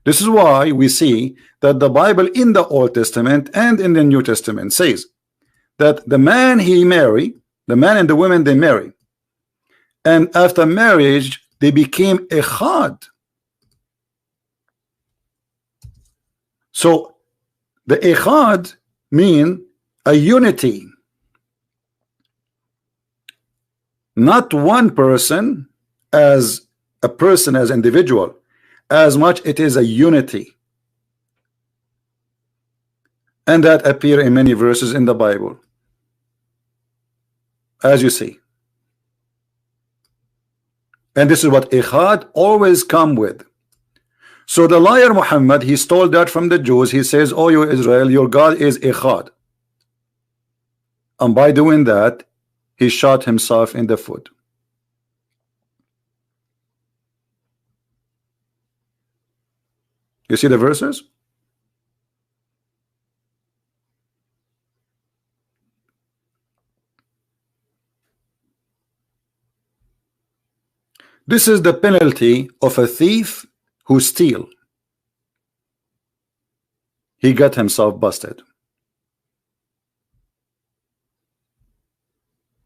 Speaker 1: This is why we see that the Bible in the Old Testament and in the New Testament says that the man he marry, the man and the woman they marry, and after marriage they became echad. So the echad mean a unity, not one person as a person, as individual, as much it is a unity, and that appear in many verses in the Bible, as you see. And this is what Echad always come with. So the liar Muhammad, he stole that from the Jews. He says, "Oh, you Israel, your God is Echad," and by doing that, he shot himself in the foot. You see the verses? This is the penalty of a thief who steals. He got himself busted.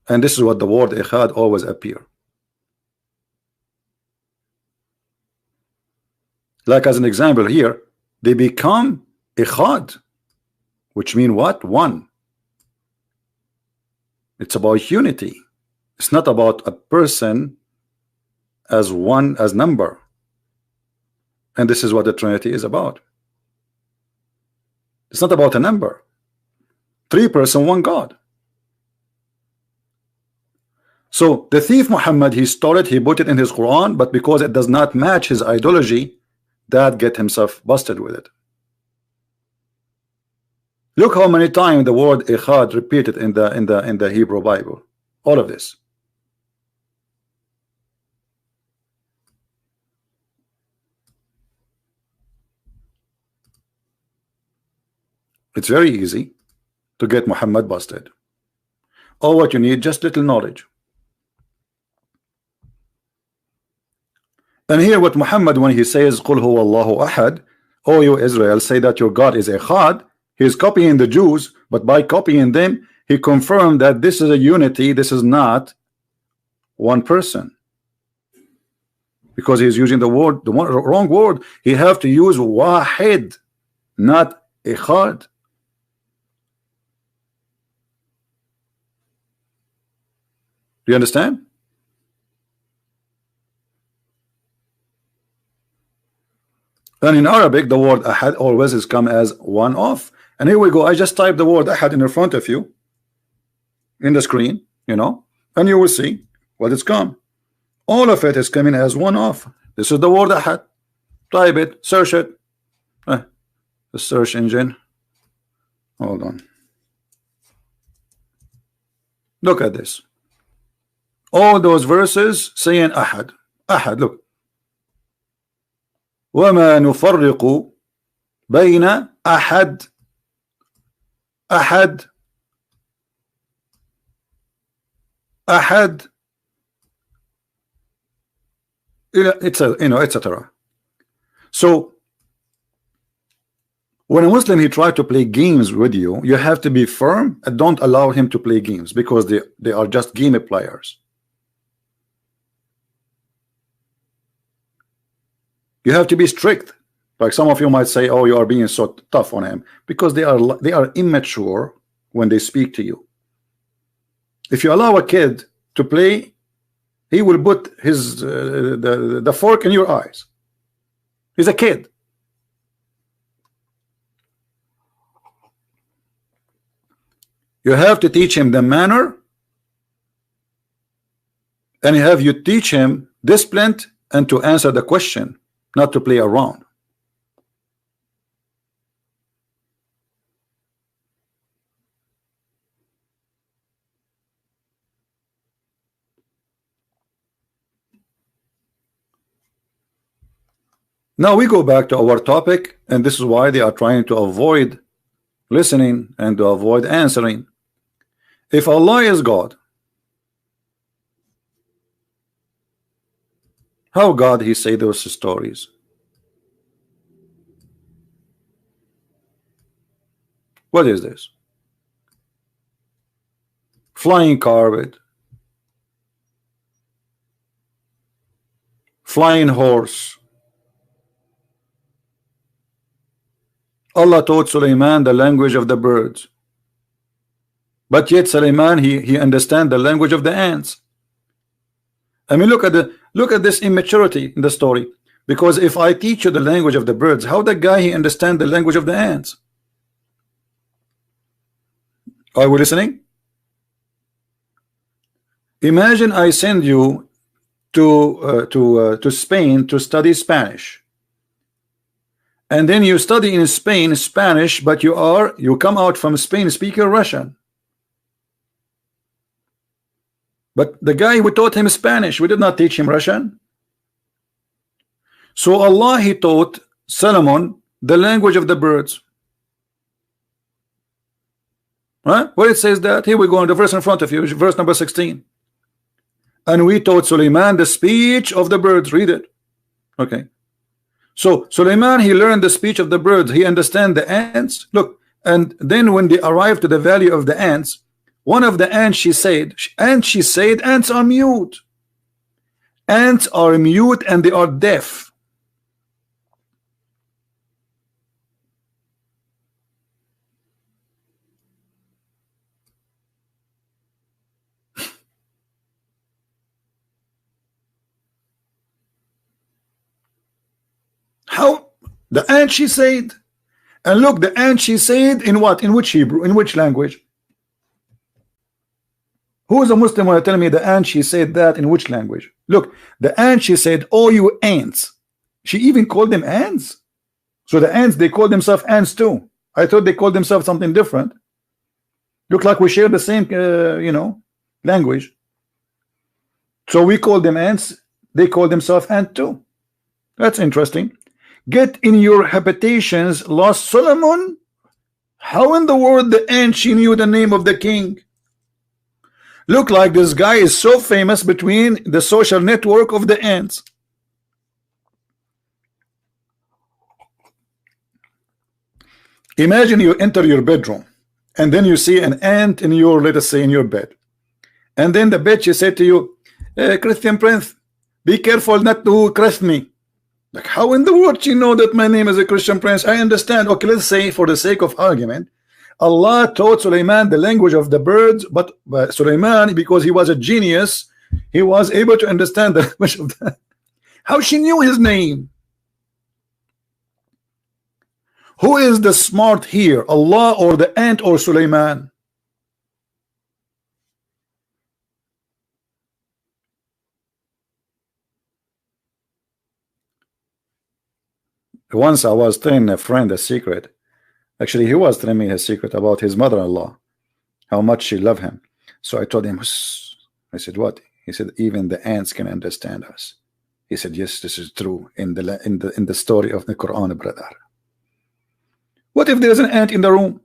Speaker 1: And this is what the word Echad always appear. Like as an example here, they become Echad, which mean what? One. It's about unity. It's not about a person as one, as number. And this is what the Trinity is about. It's not about a number. 3 persons, 1 God. So the thief Muhammad, he stole it, he put it in his Quran, but because it does not match his ideology, that get himself busted with it. Look how many times the word echad repeated in the Hebrew Bible. All of this. It's very easy to get Muhammad busted. All what you need, just little knowledge. And here what Muhammad, when he says Qul huwa Allahu ahad, oh you Israel, say that your God is echad, he is copying the Jews, but by copying them he confirmed that this is a unity, this is not one person, because he's using the wrong word. He have to use wahid, not echad. Do you understand? And in Arabic, the word ahad always is come as one off. And here we go. I just typed the word ahad in front of you in the screen, you know, and you will see what it's come. All of it is coming as one off. This is the word ahad. Type it, search it. The search engine. Hold on. Look at this. All those verses saying ahad. Ahad, look. وما نفرق بين أحد أحد أحد etc. So when a Muslim he try to play games with you, you have to be firm and don't allow him to play games, because they are just game players. You have to be strict. Like some of you might say, oh, you are being so tough on him, because they are immature when they speak to you. If you allow a kid to play, he will put his the fork in your eyes. He's a kid. You have to teach him the manner, and you have you teach him discipline and to answer the question, not to play around. Now we go back to our topic, and this is why they are trying to avoid listening and to avoid answering. If Allah is God, how God he say those stories? What is this? Flying carpet, flying horse. Allah taught Sulaiman the language of the birds, but yet Sulaiman he understand the language of the ants. I mean, look at this immaturity in the story. Because if I teach you the language of the birds, how the guy he understand the language of the ants? Are we listening? Imagine I send you to Spain to study Spanish, and then you study in Spain Spanish, but you come out from Spain speaking Russian. But the guy who taught him Spanish, we did not teach him Russian. So Allah he taught Solomon the language of the birds. Right? Where it says that, here we go on the verse in front of you, verse number 16. And we taught Suleiman the speech of the birds. Read it. Okay. So Suleiman he learned the speech of the birds. He understand the ants. Look, and then when they arrived to the valley of the ants, one of the ants she said, ants are mute. Ants are mute and they are deaf. How? The ant she said. And look, the ant she said in what? In which Hebrew? In which language? Who is a Muslim want to tell me the ant she said that in which language? Look, the ant she said, oh you ants. She even called them ants. So the ants, they call themselves ants too. I thought they called themselves something different. Look like we share the same, you know, language. So we call them ants. They call themselves ant too. That's interesting. Get in your habitations, lost Solomon. How in the world the ant she knew the name of the king? Look like this guy is so famous between the social network of the ants. Imagine you enter your bedroom and then you see an ant in your, let us say, in your bed, and then the bitch said to you, Christian Prince, be careful not to curse me. Like, how in the world you know that my name is a Christian Prince? I understand. Okay, let's say for the sake of argument, Allah taught Sulaiman the language of the birds, but Sulaiman, because he was a genius, he was able to understand the language of that. How she knew his name? Who is the smart here, Allah or the ant or Sulaiman? Once I was telling a friend a secret. Actually, he was telling me his secret about his mother-in-law, how much she loved him. So I told him, I said, what? He said, even the ants can understand us. He said, yes, this is true in the story of the Quran, brother. What if there's an ant in the room?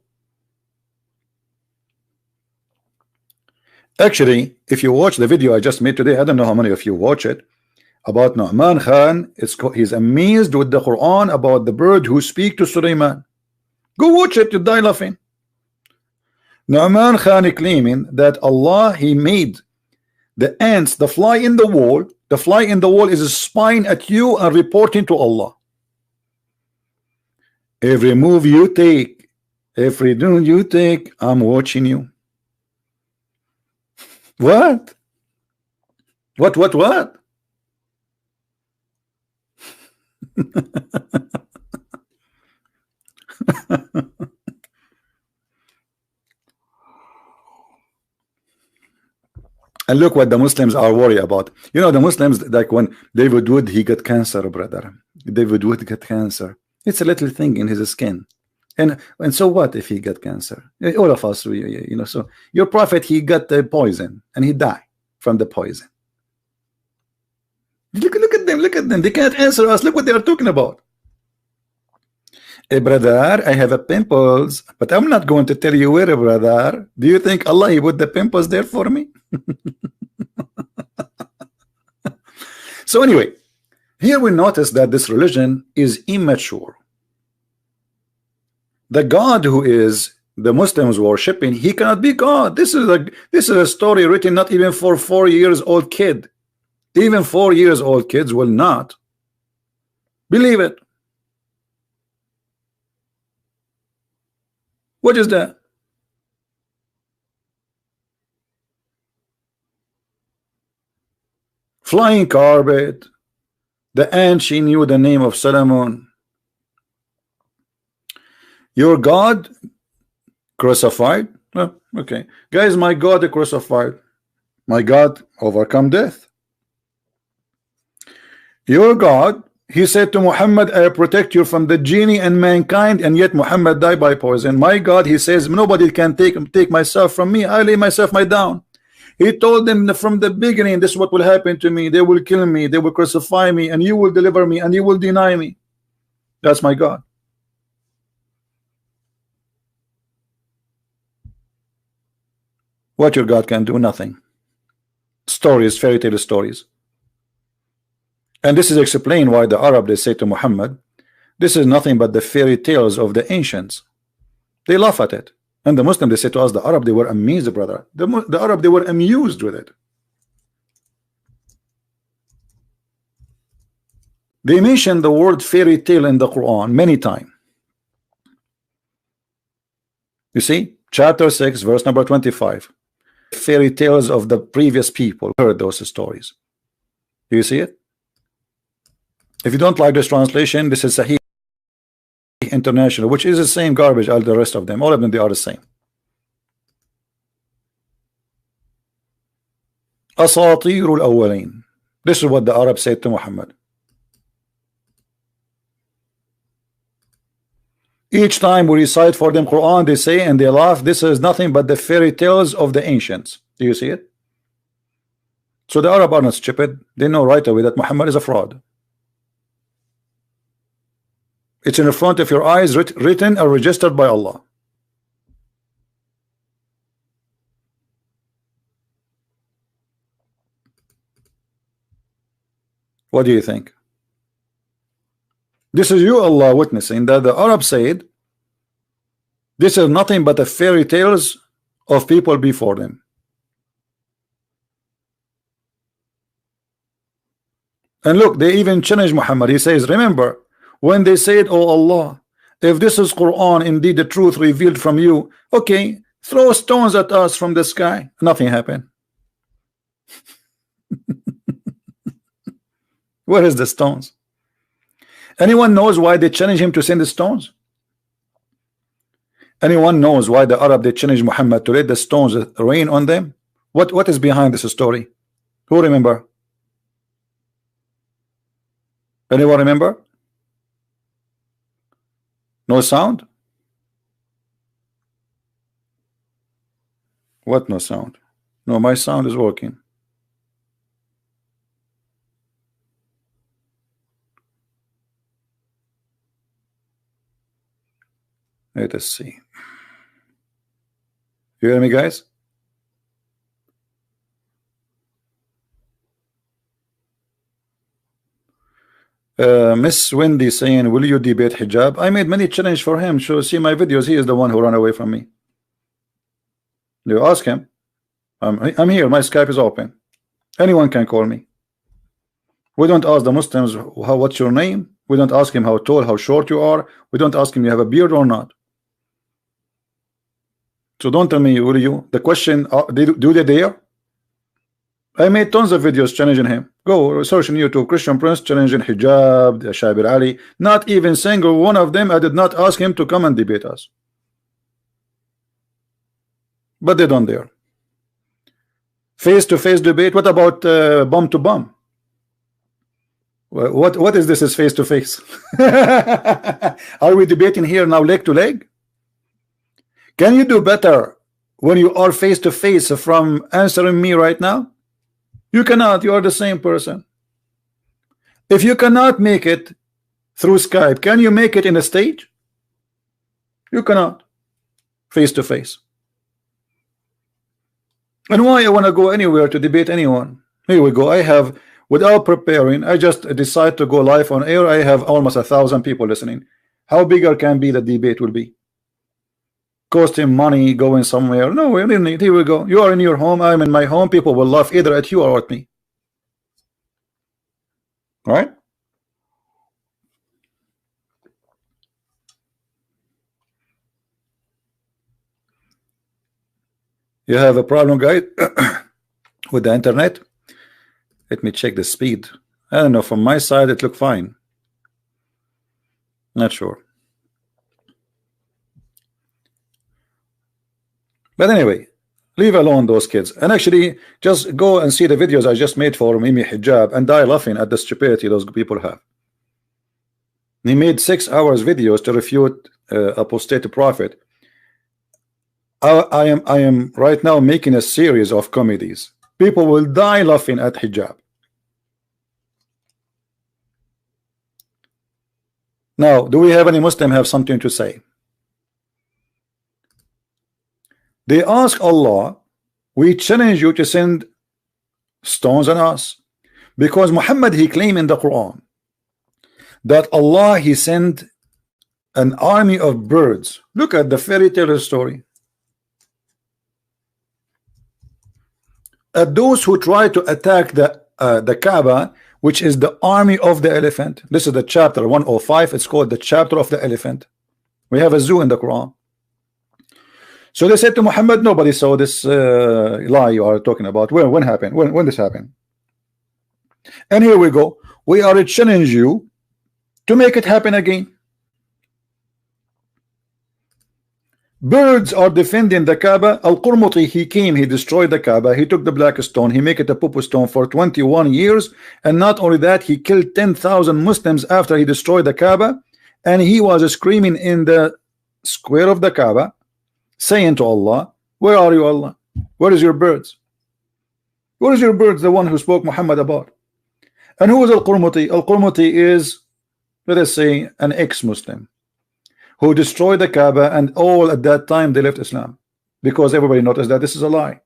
Speaker 1: Actually, if you watch the video I just made today, I don't know how many of you watch it, about Nu'man Khan. He's amazed with the Quran about the bird who speak to Sulaiman. Go watch it, you die laughing. Nu'man Khan claiming that Allah, he made the ants, the fly in the wall. The fly in the wall is spying at you and reporting to Allah. Every move you take, every do you take, I'm watching you. What? What? And look what the Muslims are worried about. You know, the Muslims, like when David Wood, he got cancer, brother. David Wood got cancer. It's a little thing in his skin. And so what if he got cancer? All of us, you know. So your prophet, he got the poison and he died from the poison. Look at them. They can't answer us. Look what they are talking about. Hey, brother, I have a pimples, but I'm not going to tell you where, brother. Do you think Allah, he put the pimples there for me? So anyway, here we notice that this religion is immature. The God who is the Muslims worshiping, he cannot be God. This is a story written not even for 4 years old kid. Even 4 years old kids will not believe it. What is that? Flying carpet. The ant, she knew the name of Solomon. Your God crucified? Oh, okay. Guys, my God crucified. My God overcome death. Your God, he said to Muhammad, I protect you from the genie and mankind, and yet Muhammad died by poison. My God, he says, nobody can take myself from me. I lay myself down. He told them from the beginning, this is what will happen to me. They will kill me, they will crucify me, and you will deliver me, and you will deny me. That's my God. What your God can do? Nothing. Stories, fairy tale stories. And this is explained why the Arab, they say to Muhammad, this is nothing but the fairy tales of the ancients. They laugh at it. And the Muslim, they say to us, the Arab, they were amazed, brother. The Arab, they were amused with it. They mention the word fairy tale in the Quran many times. You see, chapter 6, verse number 25. Fairy tales of the previous people heard those stories. Do you see it? If you don't like this translation, this is Sahih International, which is the same garbage as the rest of them. All of them, they are the same. Asatirul awwalin. This is what the Arab said to Muhammad. Each time we recite for them Quran, they say and they laugh, this is nothing but the fairy tales of the ancients. Do you see it? So the Arab are not stupid. They know right away that Muhammad is a fraud. It's in the front of your eyes, written or registered by Allah. What do you think? This is you, Allah, witnessing that the Arab said this is nothing but the fairy tales of people before them. And look, they even challenge Muhammad. He says, remember when they said, oh Allah, if this is Quran, indeed the truth revealed from you, okay, throw stones at us from the sky. Nothing happened. Where is the stones? Anyone knows why they challenge him to send the stones? Anyone knows why the Arab they challenged Muhammad to let the stones rain on them? What is behind this story? Who remember? Anyone remember? No sound? What no sound? No, my sound is working. Let us see. You hear me, guys? Miss Wendy saying, will you debate hijab? I made many challenge for him. So see my videos. He is the one who ran away from me. You ask him. I'm here. My Skype is open. Anyone can call me. We don't ask the Muslims what's your name. We don't ask him how tall, how short you are. We don't ask him you have a beard or not. So don't tell me, will you? The question, do they dare? I made tons of videos challenging him. Go search on YouTube, Christian Prince challenging hijab, Shabir Ali. Not even single one of them I did not ask him to come and debate us. But they don't dare. Face-to-face debate. What about bomb to bomb? What is this is face-to-face? Are we debating here now leg to leg? Can you do better when you are face-to-face from answering me right now? You cannot. You are the same person. If you cannot make it through Skype, can you make it in a stage? You cannot. Face-to-face. And why I want to go anywhere to debate anyone? Here we go. I have, without preparing, I just decide to go live on air. I have almost 1,000 people listening. How bigger can be the debate will be? Cost him money going somewhere. No, we didn't need. Here we go. You are in your home. I'm in my home. People will laugh either at you or at me. All right? You have a problem, guys, with the internet? Let me check the speed. I don't know. From my side, it looked fine. Not sure. But anyway, leave alone those kids. And actually, just go and see the videos I just made for Mimi Hijab and die laughing at the stupidity those people have. He made 6 hours videos to refute apostate prophet. I am right now making a series of comedies. People will die laughing at hijab. Now, do we have any Muslim have something to say? They ask Allah, we challenge you to send stones on us, because Muhammad he claimed in the Quran that Allah he sent an army of birds. Look at the fairy tale story. At those who try to attack the Kaaba, which is the army of the elephant. This is the chapter 105. It's called the chapter of the elephant. We have a zoo in the Quran. So they said to Muhammad, nobody saw this lie you are talking about. When happened? When this happened? And here we go. We are challenge you to make it happen again. Birds are defending the Kaaba. Al-Qurmuti, he came, he destroyed the Kaaba, he took the black stone, he make it a poo stone for 21 years, and not only that, he killed 10,000 Muslims after he destroyed the Kaaba, and he was screaming in the square of the Kaaba, saying to Allah, where are you, Allah? Where is your birds? Where is your birds? The one who spoke Muhammad about. And who was Al-Qurmuti? Al-Qurmuti is, let us say, an ex-Muslim who destroyed the Kaaba, and all at that time they left Islam because everybody noticed that this is a lie.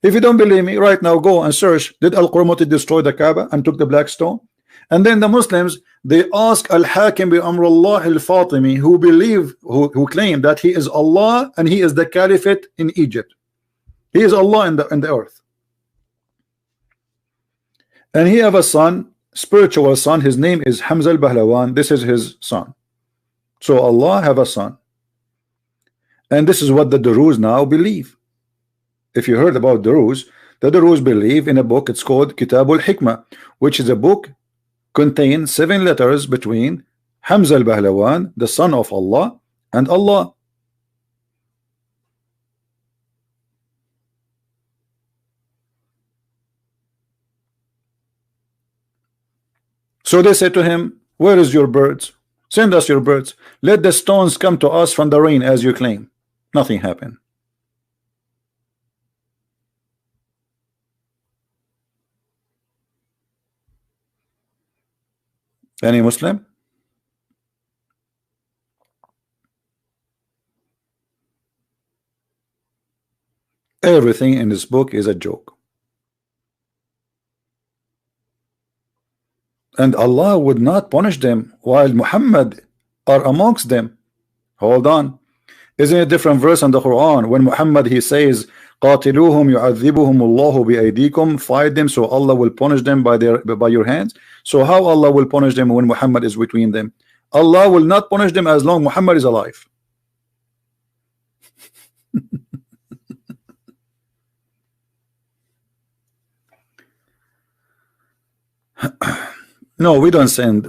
Speaker 1: If you don't believe me, right now go and search, did Al-Qurmuti destroy the Kaaba and took the black stone? And then the Muslims, they ask Al-Hakim bi Amrullah Al-Fatimi, who claim that he is Allah and he is the caliphate in Egypt. He is Allah in the earth. And he have a son, spiritual son. His name is Hamza al-Bahlawan. This is his son. So Allah have a son. And this is what the Durus now believe. If you heard about Durus, the Durus believe in a book. It's called Kitabul Hikmah, which is a book contain 7 letters between Hamza al-Bahlawan, the son of Allah, and Allah. So they said to him, where is your birds? Send us your birds. Let the stones come to us from the rain as you claim. Nothing happened. Any Muslim? Everything in this book is a joke. And Allah would not punish them while Muhammad are amongst them. Hold on. Isn't it a different verse in the Quran when Muhammad he says قاتلوهم يعذبهم الله بأيديكم, fight them so Allah will punish them by your hands? So how Allah will punish them when Muhammad is between them? Allah will not punish them as long Muhammad is alive. No, we don't send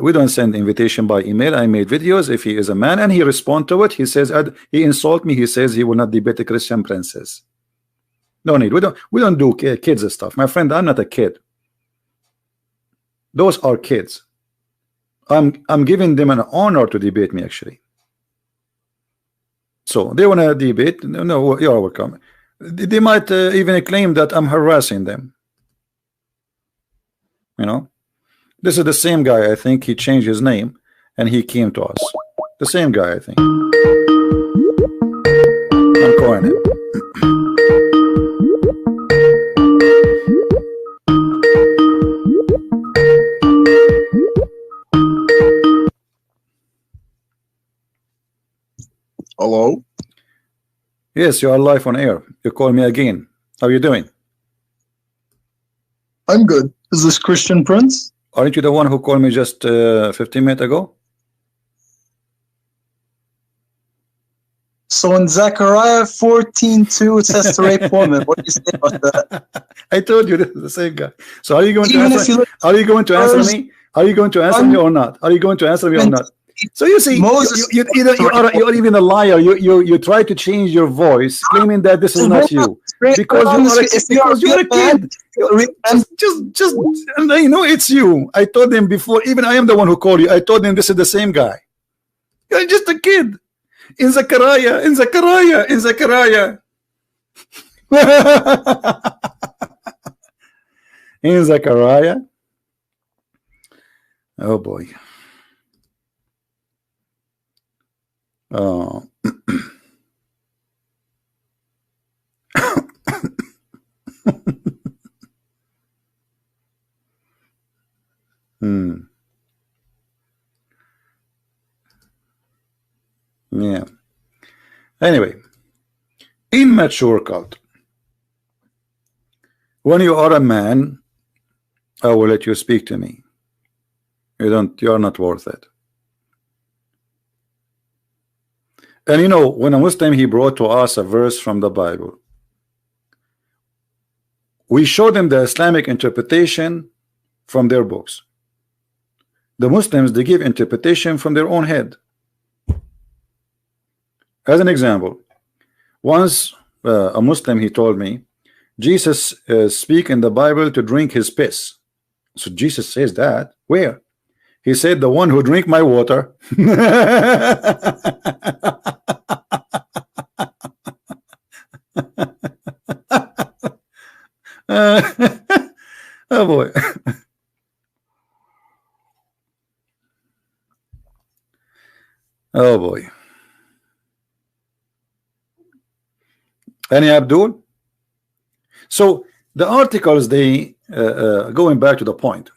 Speaker 1: invitation by email. I made videos. If he is a man and he respond to it, he says he insult me, he says he will not debate a Christian princess. No need. We don't do kids stuff. My friend, I'm not a kid. Those are kids. I'm giving them an honor to debate me, actually. So they want to debate. No, you're welcome. They might even claim that I'm harassing them. You know, this is the same guy. I think he changed his name and he came to us. The same guy, I think. I'm calling him.
Speaker 3: Hello?
Speaker 1: Yes, you are live on air. You call me again. How are you doing?
Speaker 3: I'm good. Is this Christian Prince?
Speaker 1: Aren't you the one who called me just 15 minutes ago?
Speaker 3: So in Zechariah 14:2 it says to rape women. What do you say about that?
Speaker 1: I told you this is the same guy. So are you going to
Speaker 3: Even
Speaker 1: answer?
Speaker 3: if you look
Speaker 1: Are you going to answer
Speaker 3: first-
Speaker 1: me? Are you going to answer me or not? Are you going to answer me or not? So you see,
Speaker 3: Moses-
Speaker 1: you're even a liar. You try to change your voice, claiming that this is not you because you're a kid. And I know it's you. I told them before. Even I am the one who called you. I told them this is the same guy. You're just a kid. In Zechariah. In Zechariah. Oh boy. Oh. Yeah. Anyway, immature cult. When you are a man, I will let you speak to me. You are not worth it. And you know, when a Muslim he brought to us a verse from the Bible, we showed them the Islamic interpretation from their books. The Muslims, they give interpretation from their own head. As an example, once a Muslim he told me Jesus speak in the Bible to drink his piss. So Jesus says that where? He said, the one who drink my water. Oh boy. Oh boy. Any Abdul? So the articles, they going back to the point,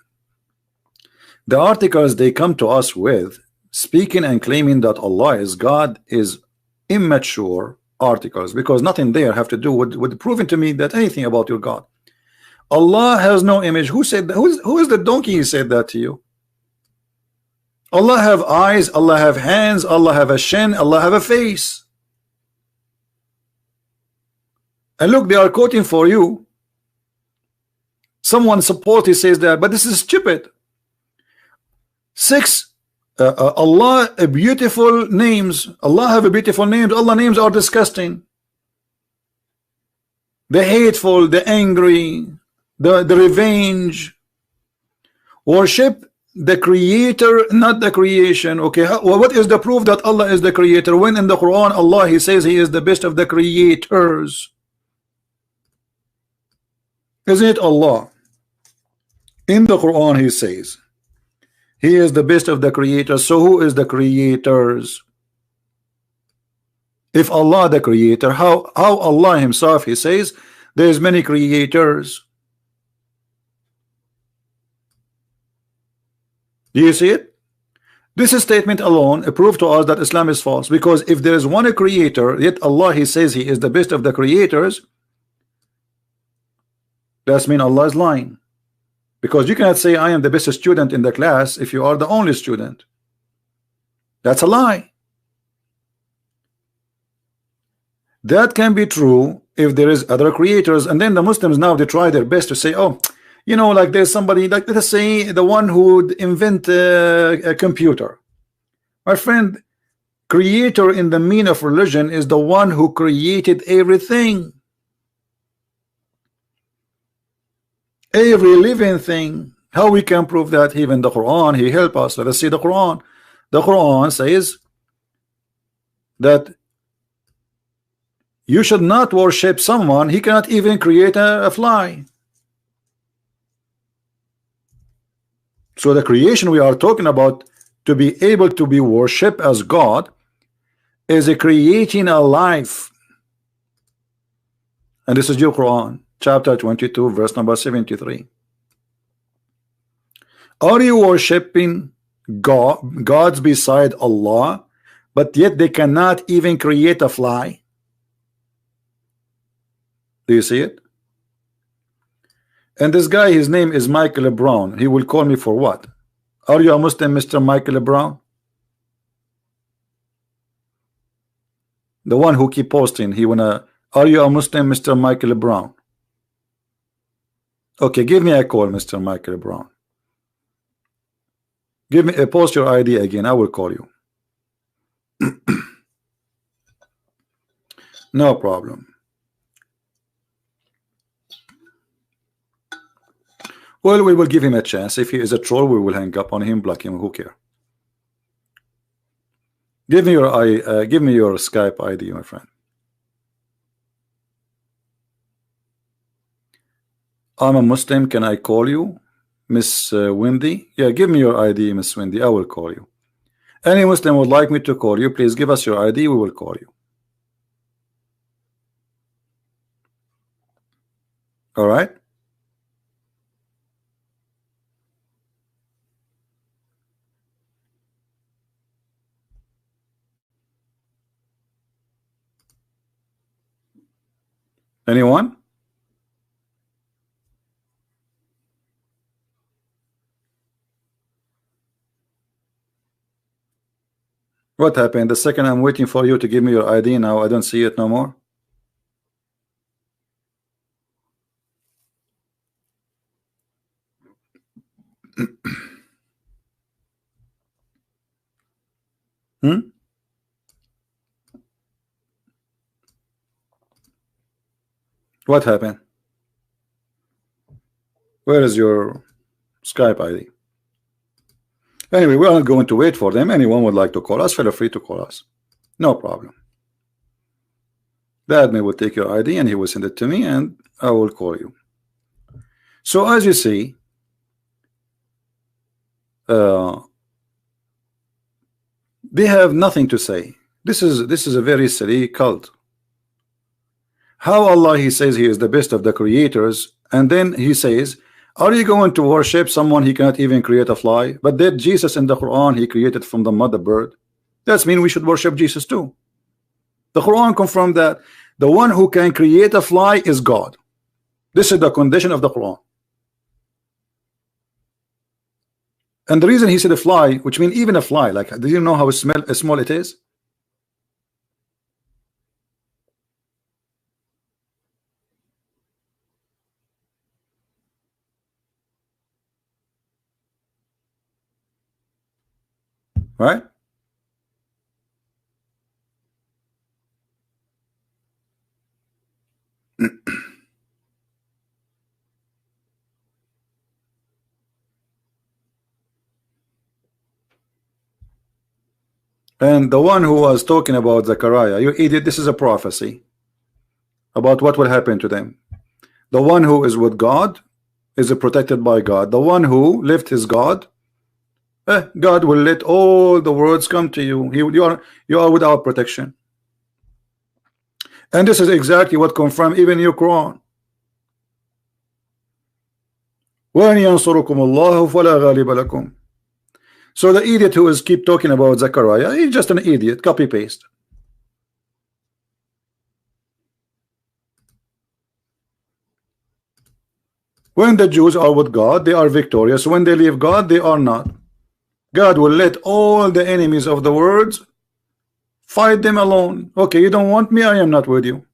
Speaker 1: the articles they come to us with, speaking and claiming that Allah is God, is immature articles, because nothing there have to do with proving to me that anything about your God. Allah has no image. Who said that? Who is the donkey who said that to you? Allah have eyes, Allah have hands, Allah have a shin, Allah have a face. And look, they are quoting for you. Someone supposedly says that, but this is stupid. Allah a beautiful names. Allah have a beautiful names. Allah names are disgusting. The hateful, the angry, the revenge. Worship the creator, not the creation. Okay, what is the proof that Allah is the creator, when in the Quran Allah he says he is the best of the creators? Isn't it Allah? In the Quran he says he is the best of the creators. So who is the creators? If Allah the creator, how Allah himself he says there's many creators? Do you see it? This statement alone proved to us that Islam is false, because if there is one creator, yet Allah he says he is the best of the creators, that means Allah is lying. Because you cannot say I am the best student in the class if you are the only student. That's a lie. That can be true if there is other creators, and then the Muslims now they try their best to say, oh, you know, like there's somebody, like let us say the one who would invent a computer. My friend, creator in the meaning of religion is the one who created everything. Every living thing. How we can prove that? Even the Quran, he help us. Let us see the Quran. The Quran says that you should not worship someone, he cannot even create a fly. So the creation we are talking about, to be able to be worshipped as God, is a creating a life. And this is your Quran, chapter 22, verse number 73. Are you worshipping gods beside Allah, but yet they cannot even create a fly? Do you see it? And this guy, his name is Michael Brown. He will call me for what? Are you a Muslim, Mr. Michael Brown? The one who keep posting, he wanna, are you a Muslim, Mr. Michael Brown? Okay, give me a call, Mr. Michael Brown. Give me a post your ID again, I will call you. No problem. Well, we will give him a chance. If he is a troll, we will hang up on him, block him. Who care? Give me your Skype ID, my friend. I'm a Muslim. Can I call you, Miss Wendy? Yeah, give me your ID, Miss Wendy. I will call you. Any Muslim would like me to call you, please give us your ID. We will call you. All right. Anyone? What happened? The second I'm waiting for you to give me your ID, now I don't see it no more. What happened? Where is your Skype ID? Anyway, we're not going to wait for them. Anyone would like to call us, feel free to call us. No problem. The admin will take your ID and he will send it to me and I will call you. So as you see, they have nothing to say. This is a very silly cult. How Allah, he says he is the best of the creators, and then he says, are you going to worship someone he cannot even create a fly? But that Jesus in the Quran, he created from the mother bird. That's mean we should worship Jesus too. The Quran confirmed that the one who can create a fly is God. This is the condition of the Quran. And the reason he said a fly, which means even a fly, like, do you know how small it is? Right? And the one who was talking about Zechariah, you idiot, this is a prophecy about what will happen to them. The one who is with God is protected by God. The one who left his God, God will let all the words come to you. You are without protection. And this is exactly what confirmed even your Quran. وَإِنْ يَنْصُرُكُمُ اللَّهُ فَلَا غَالِبَ لَكُمْ. So the idiot who is keep talking about Zechariah, he's just an idiot, copy paste. When the Jews are with God, they are victorious. When they leave God, they are not. God will let all the enemies of the words fight them alone. Okay, you don't want me, I am not with you.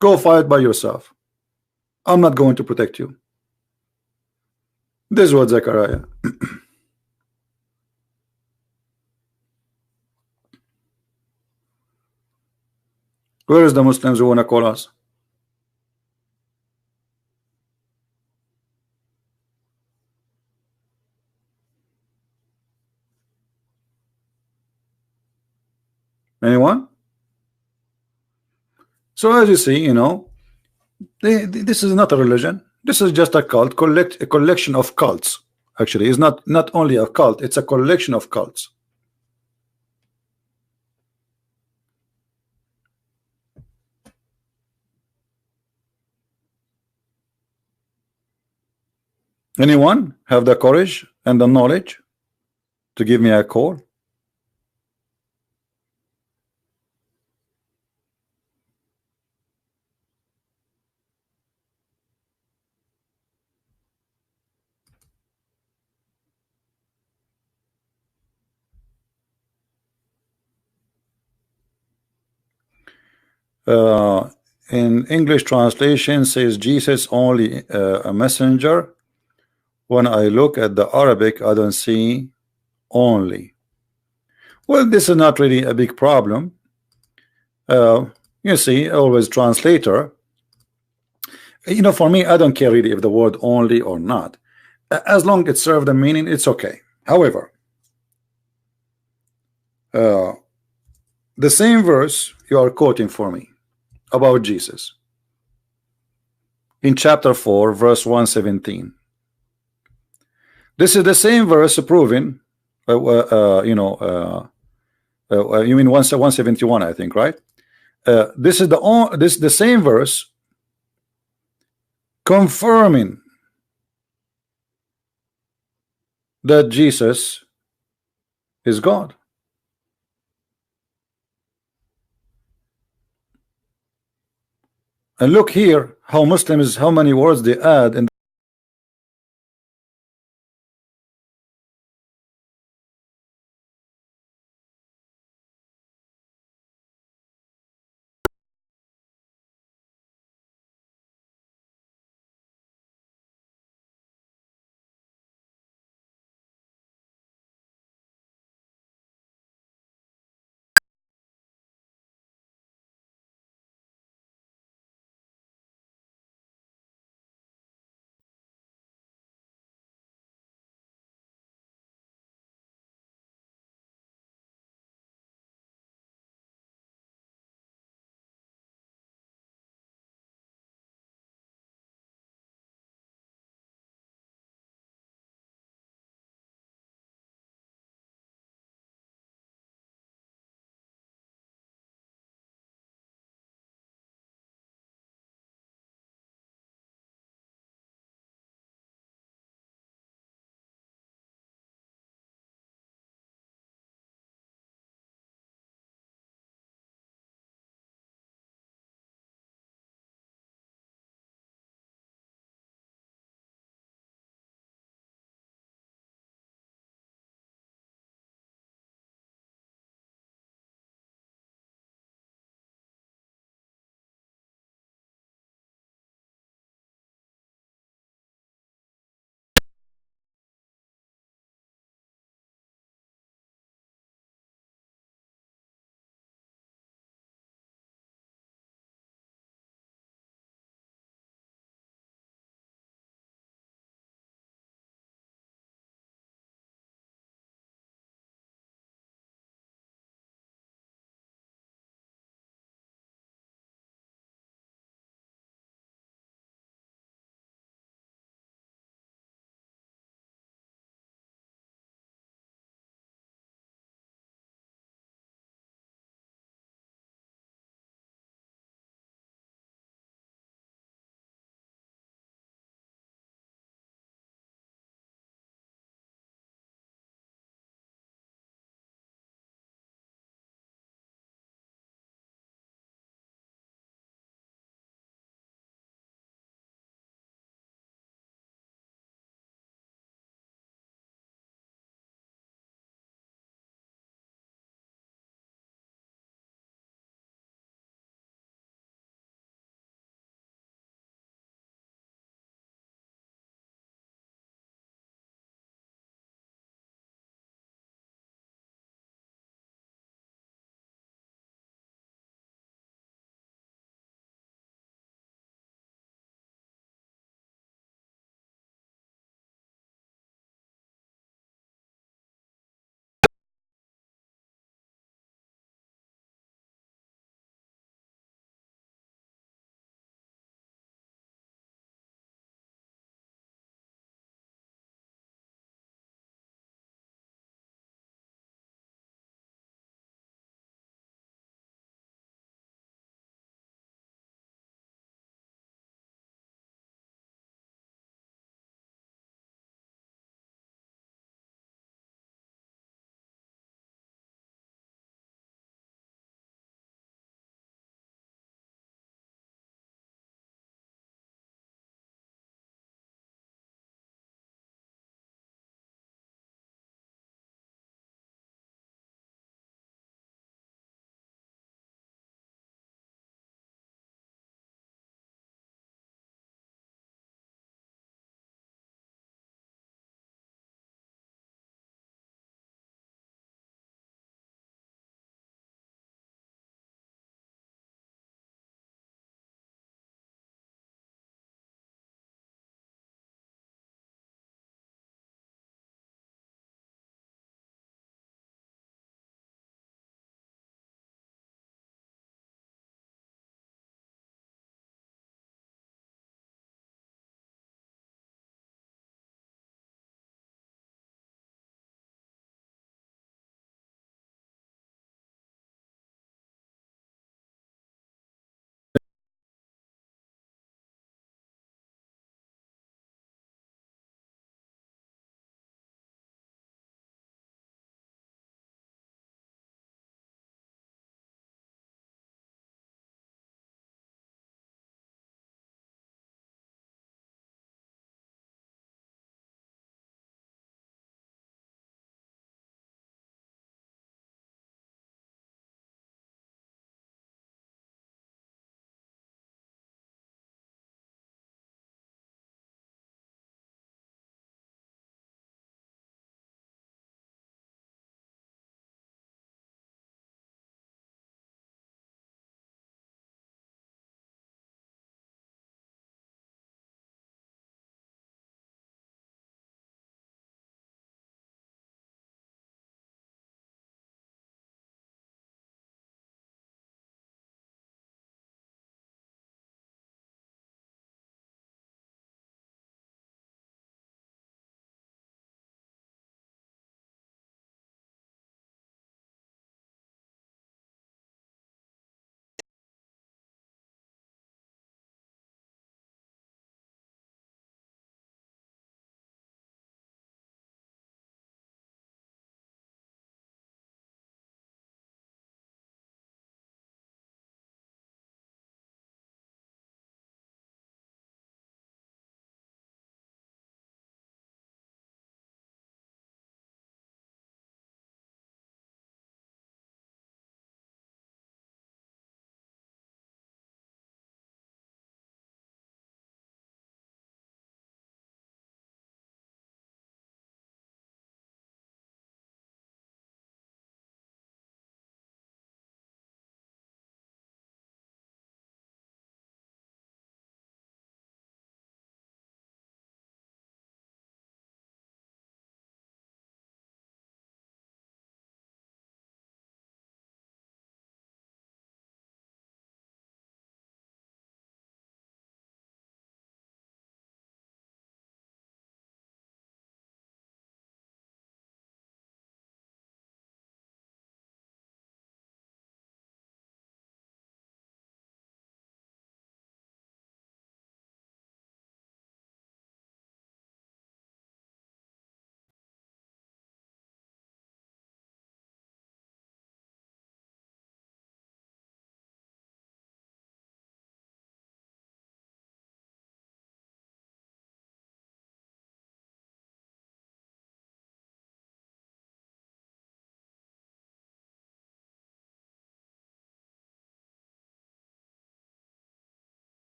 Speaker 1: Go fight by yourself. I'm not going to protect you. This is what Zechariah. Where is the Muslims who want to call us? Anyone? So as you see, you know, this is not a religion. This is just a cult, a collection of cults. Actually, it's not only a cult, it's a collection of cults. Anyone have the courage and the knowledge to give me a call? In English translation says Jesus only a messenger. When I look at the Arabic, I don't see only. Well, this is not really a big problem. You see, always translator. You know, for me, I don't care really if the word only or not. As long as it serves the meaning, it's okay. However, the same verse you are quoting for me about Jesus in chapter 4, verse 117. This is the same verse proving, you mean 171, I think, right? This is the same verse confirming that Jesus is God. And look here how Muslims, how many words they add in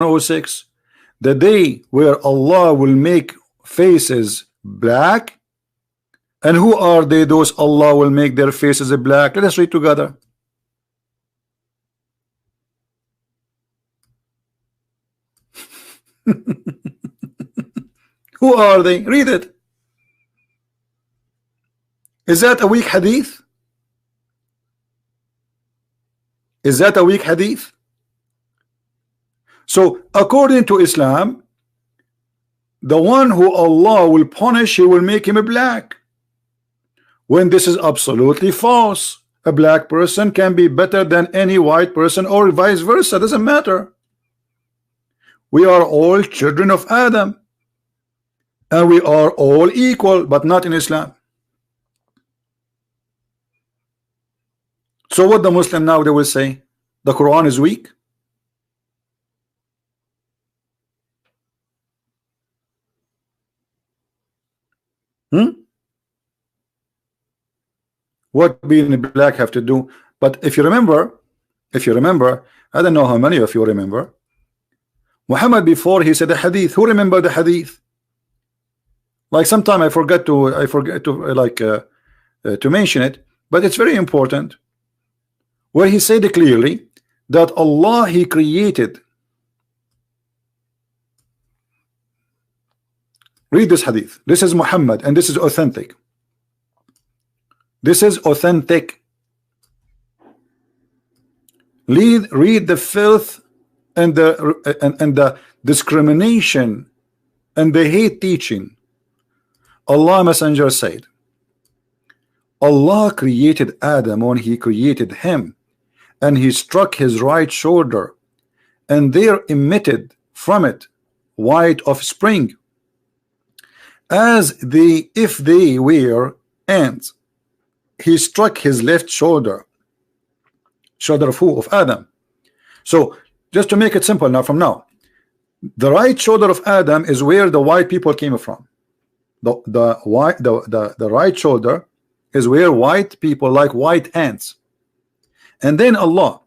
Speaker 1: 106, the day where Allah will make faces black. And who are they, those Allah will make their faces black? Let us read together. Who are they? Read it. Is that a weak hadith? Is that a weak hadith? So according to Islam, the one who Allah will punish, He will make him a black, when this is absolutely false. A black person can be better than any white person, or vice versa. Doesn't matter. We are all children of Adam, and we are all equal, but not in Islam. So what the Muslim now, they will say the Quran is weak. What being black have to do? But if you remember, I don't know how many of you remember, Muhammad, before he said a hadith. Who remember the hadith? Like sometime I forget to to mention it, but it's very important, where he said clearly that Allah, He created. Read this hadith. This is Muhammad, and this is authentic. This is authentic. Read the filth and the discrimination and the hate teaching. Allah Messenger said, Allah created Adam when He created him, and He struck his right shoulder, and there emitted from it white offspring, as if they were ants. He struck his left shoulder of who? Of Adam. So just to make it simple now, from now, the right shoulder of Adam is where the white people came from. The right shoulder is where white people, like white ants. And then Allah,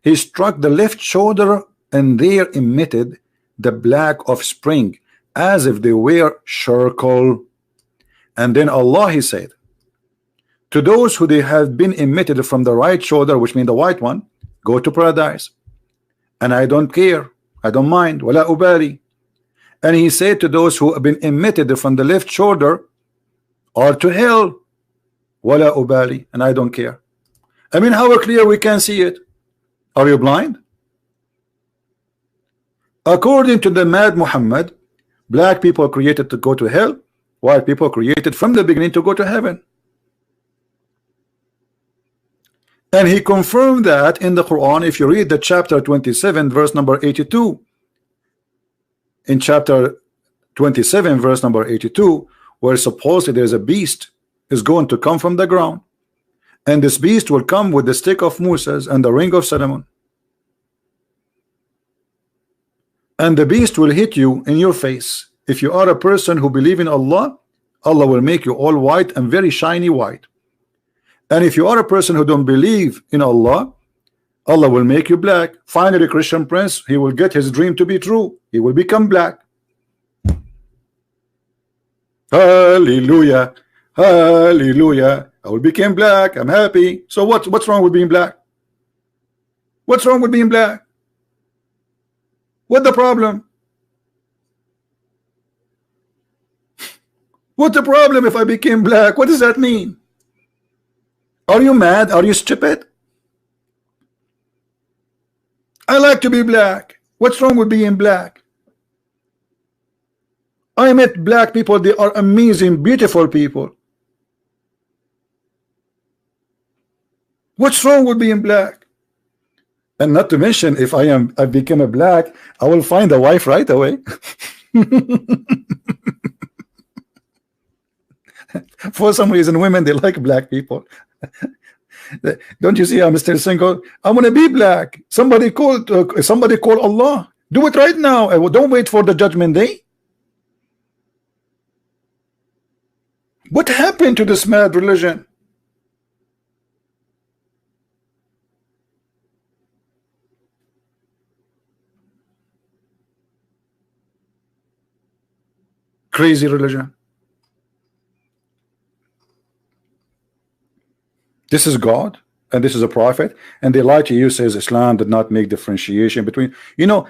Speaker 1: He struck the left shoulder, and there emitted the black offspring, as if they were charcoal. And then Allah, He said, to those who they have been emitted from the right shoulder, which means the white one, go to paradise, and I don't care, I don't mind, wala ubari. And He said to those who have been emitted from the left shoulder, or to hell, wala ubali, and I don't care. I mean, how clear we can see it? Are you blind? According to the mad Muhammad, black people created to go to hell, white people created from the beginning to go to heaven. And he confirmed that in the Quran. If you read the chapter 27 verse number 82, in chapter 27 verse number 82, where supposedly there's a beast is going to come from the ground, and this beast will come with the stick of Moses and the ring of Solomon, and the beast will hit you in your face. If you are a person who believe in Allah, Allah will make you all white and very shiny white. And if you are a person who don't believe in Allah, Allah will make you black. Finally, Christian Prince, he will get his dream to be true. He will become black. Hallelujah, hallelujah. I will become black. I'm happy. So what's wrong with being black? What's wrong with being black? What the problem? What's the problem if I became black? What does that mean? Are you mad? Are you stupid? I like to be black. What's wrong with being black? I met black people. They are amazing, beautiful people. What's wrong with being black? And not to mention, if I become a black, I will find a wife right away. For some reason, women, they like black people. Don't you see? I'm still single. I want to be black. Somebody call Allah. Do it right now. Don't wait for the judgment day. What happened to this mad religion? crazy religion. This is God and this is a prophet, and they lie to you, says Islam did not make differentiation between, you know,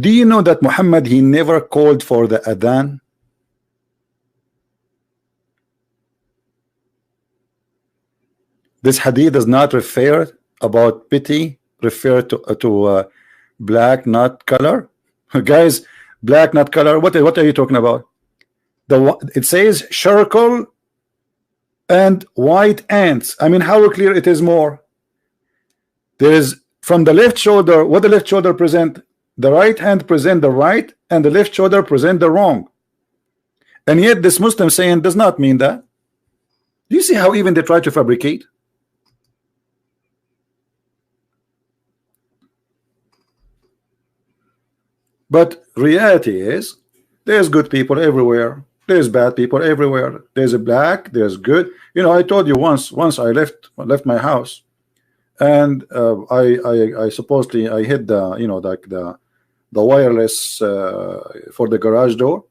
Speaker 1: do you know that Muhammad, he never called for the adhan? This hadith does not refer about pity, refer to black, not color. Guys, black, not color. What are you talking about? It says charcoal and white ants. I mean, how clear it is more. There is from the left shoulder. What the left shoulder present? The right hand present the right, and the left shoulder present the wrong. And yet this Muslim saying does not mean that. Do you see how even they try to fabricate? But reality is there's good people everywhere. There's bad people everywhere. There's a black, there's good. You know, I told you once I left my house, and I supposedly I hit the, you know, like the wireless for the garage door.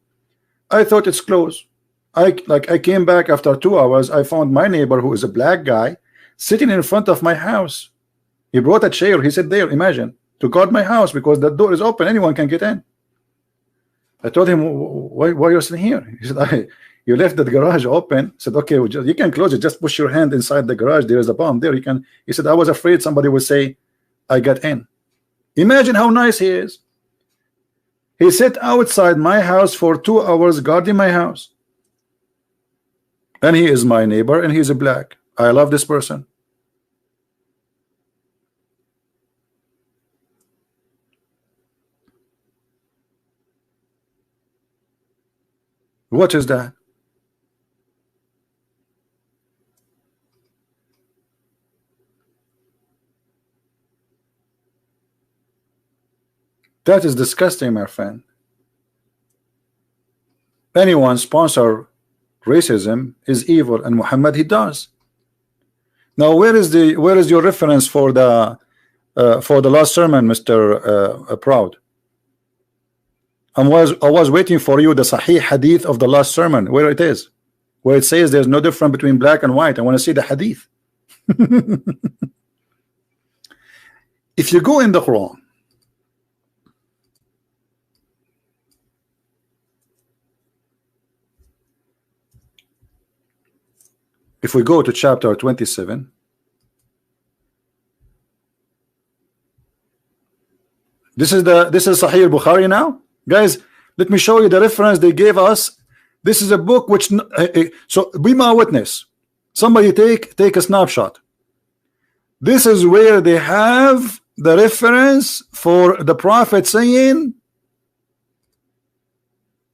Speaker 1: I thought it's closed. I came back after 2 hours. I found my neighbor, who is a black guy, sitting in front of my house. He brought a chair. He said there, imagine, to guard my house because the door is open. Anyone can get in. I told him, why you're sitting here? He said, you left the garage open. I said, okay, you can close it. Just push your hand inside the garage. There is a bomb there. You can. He said, I was afraid somebody would say I got in. Imagine how nice he is. He sat outside my house for 2 hours guarding my house. And he is my neighbor, and he's a black. I love this person. What is that? That is disgusting, my friend. Anyone sponsor racism is evil, and Muhammad, he does. Now, where is your reference for the last sermon, Mr. Proud? I was waiting for you, the Sahih hadith of the last sermon, where it is, where it says there's no difference between black and white. I want to see the hadith. If you go in the Quran, if we go to chapter 27, this is Sahih Bukhari now. Guys, let me show you the reference they gave us. This is a book which, so be my witness. Somebody take a snapshot. This is where they have the reference for the Prophet saying.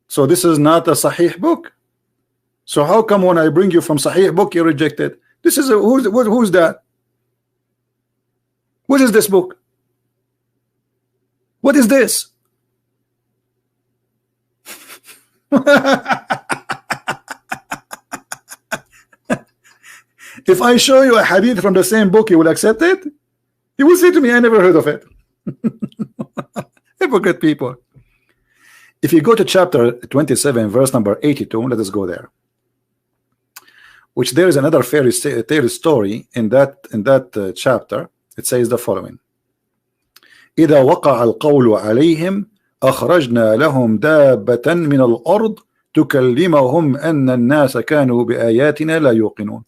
Speaker 1: So this is not a Sahih book. So how come when I bring you from Sahih book you reject it? This is who's that? What is this book? What is this? If I show you a hadith from the same book, you will accept it? You will say to me, I never heard of it. Hypocrite people. If you go to chapter 27, verse number 82, let us go there. Which there is another fairy tale story in that chapter. It says the following: إذا وقع القول عليهم أخرجنا لهم دابة من الأرض تكلمهم أن الناس كانوا بآياتنا لا يوقنون.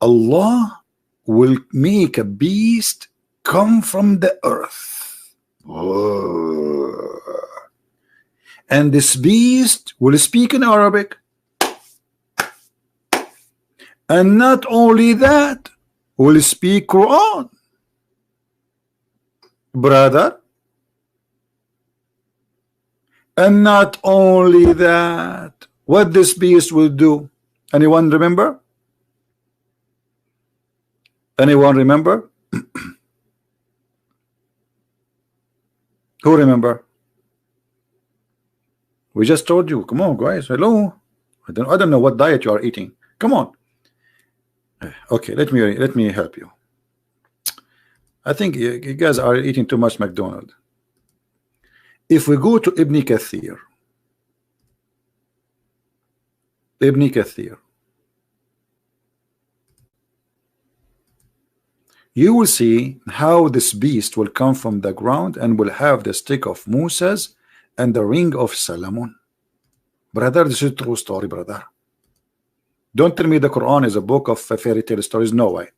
Speaker 1: Allah will make a beast come from the earth, and this beast will speak in Arabic, and not only that, will speak Quran. Brother, and not only that, what this beast will do? Anyone remember? Anyone remember? Who remember? We just told you. Come on, guys. Hello. I don't know what diet you are eating. Come on. Okay, let me help you. I think you guys are eating too much McDonald's. If we go to Ibn Kathir, Ibn Kathir, you will see how this beast will come from the ground and will have the stick of Moses and the ring of Solomon. Brother, this is a true story, brother. Don't tell me the Quran is a book of fairy tale stories. No way.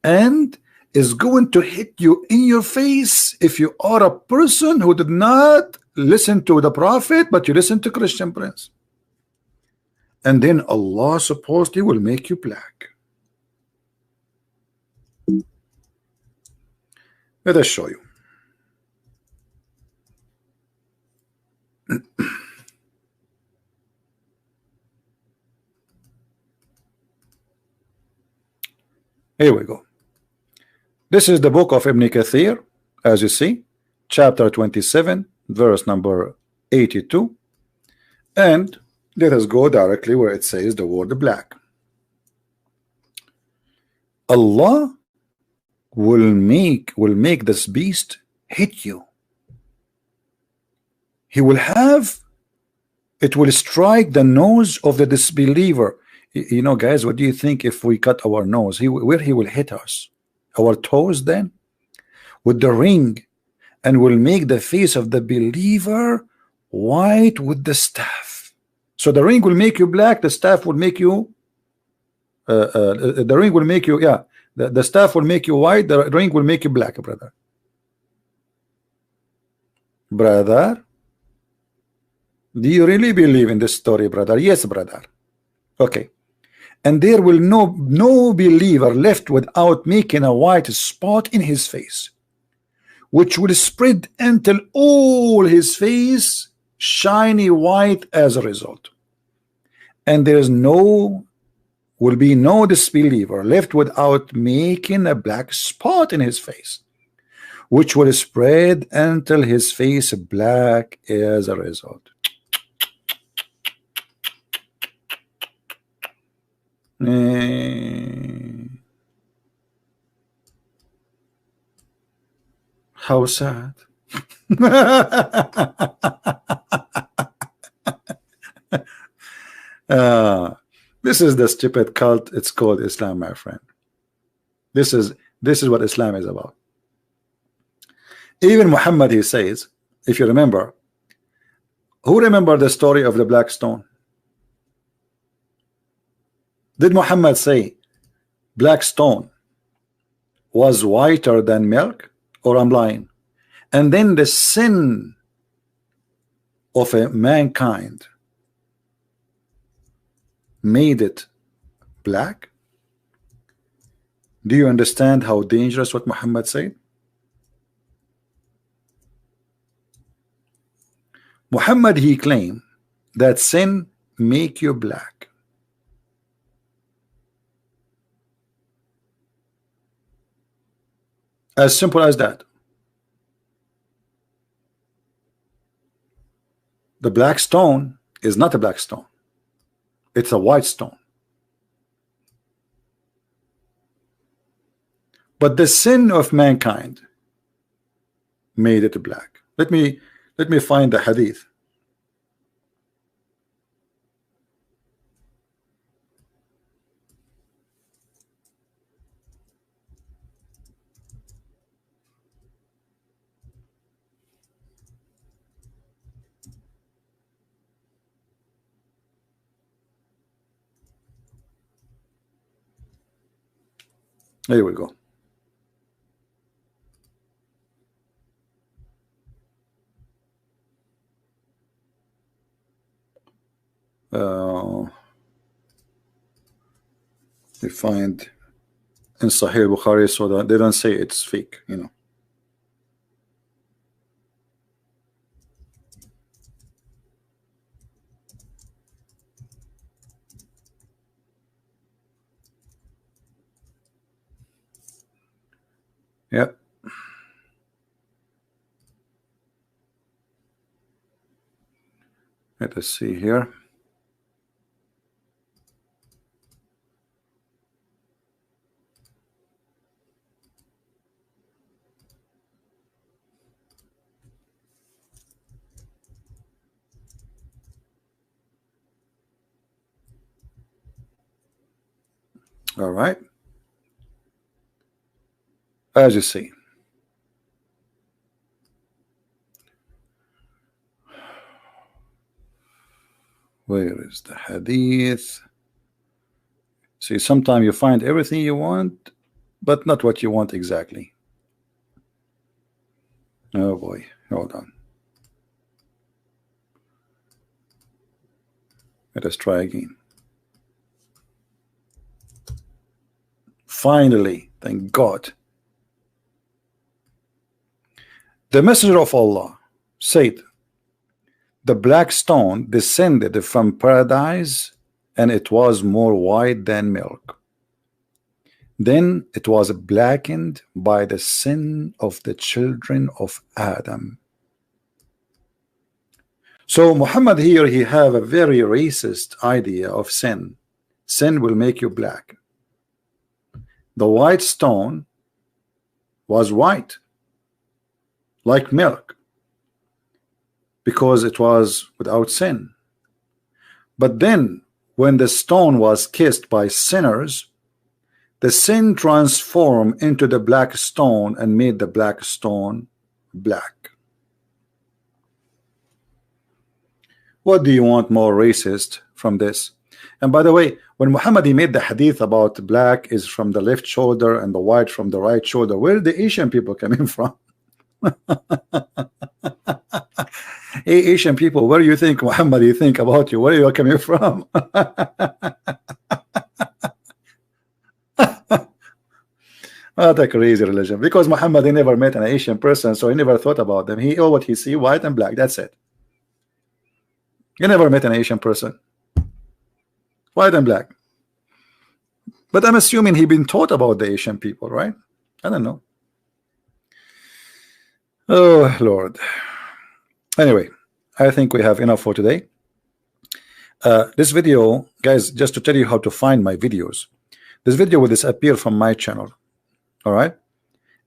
Speaker 1: And is going to hit you in your face if you are a person who did not listen to the Prophet, but you listen to Christian Prince. And then Allah supposedly will make you black. Let us show you. Here we go. This is the book of Ibn Kathir, as you see, chapter 27, verse number 82. And let us go directly where it says the word black. Allah will make this beast hit you. He will have, it will strike the nose of the disbeliever. You know, guys, what do you think if we cut our nose? Where he will hit us? Our toes then? With the ring, and will make the face of the believer white with the staff. So the ring will make you black, the staff will make you the ring will make you, yeah, the staff will make you white, the ring will make you black, brother. Brother, do you really believe in this story, brother? Yes, brother. Okay. And there will no believer left without making a white spot in his face, which will spread until all his face shiny white as a result. And there will be no disbeliever left without making a black spot in his face, which will spread until his face black as a result. How sad. This is the stupid cult. It's called Islam, my friend. This is what Islam is about. Even Muhammad, he says, if you remember, who remember the story of the black stone? Did Muhammad say black stone was whiter than milk, or I'm lying? And then the sin of mankind made it black? Do you understand how dangerous what Muhammad said? Muhammad, he claimed that sin make you black. As simple as that. The black stone is not a black stone. It's a white stone. But the sin of mankind made it black. Let me find the hadith. There we go. We find in Sahih Bukhari, so that they don't say it's fake, you know. Yep. Let us see here. All right. As you see. Where is the hadith? See, sometimes you find everything you want, but not what you want exactly. Oh boy, hold on. Let us try again. Finally, thank God. The Messenger of Allah said, the black stone descended from paradise, and it was more white than milk. Then it was blackened by the sin of the children of Adam. So Muhammad here, he have a very racist idea of sin. Sin will make you black. The white stone was white, like milk, because it was without sin. But then when the stone was kissed by sinners, the sin transformed into the black stone and made the black stone black. What do you want more racist from this? And by the way, when Muhammad he made the hadith about black is from the left shoulder and the white from the right shoulder, where are the Asian people coming from? Hey, Asian people, where do you think Muhammad you think about you? Where are you coming from? What a crazy religion. Because Muhammad he never met an Asian person, so he never thought about them. He all what he see, white and black, that's it. He never met an Asian person, white and black. But I'm assuming he been taught about the Asian people, right? I don't know. Oh Lord. Anyway, I think we have enough for today. This video, guys, just to tell you how to find my videos, this video will disappear from my channel. All right,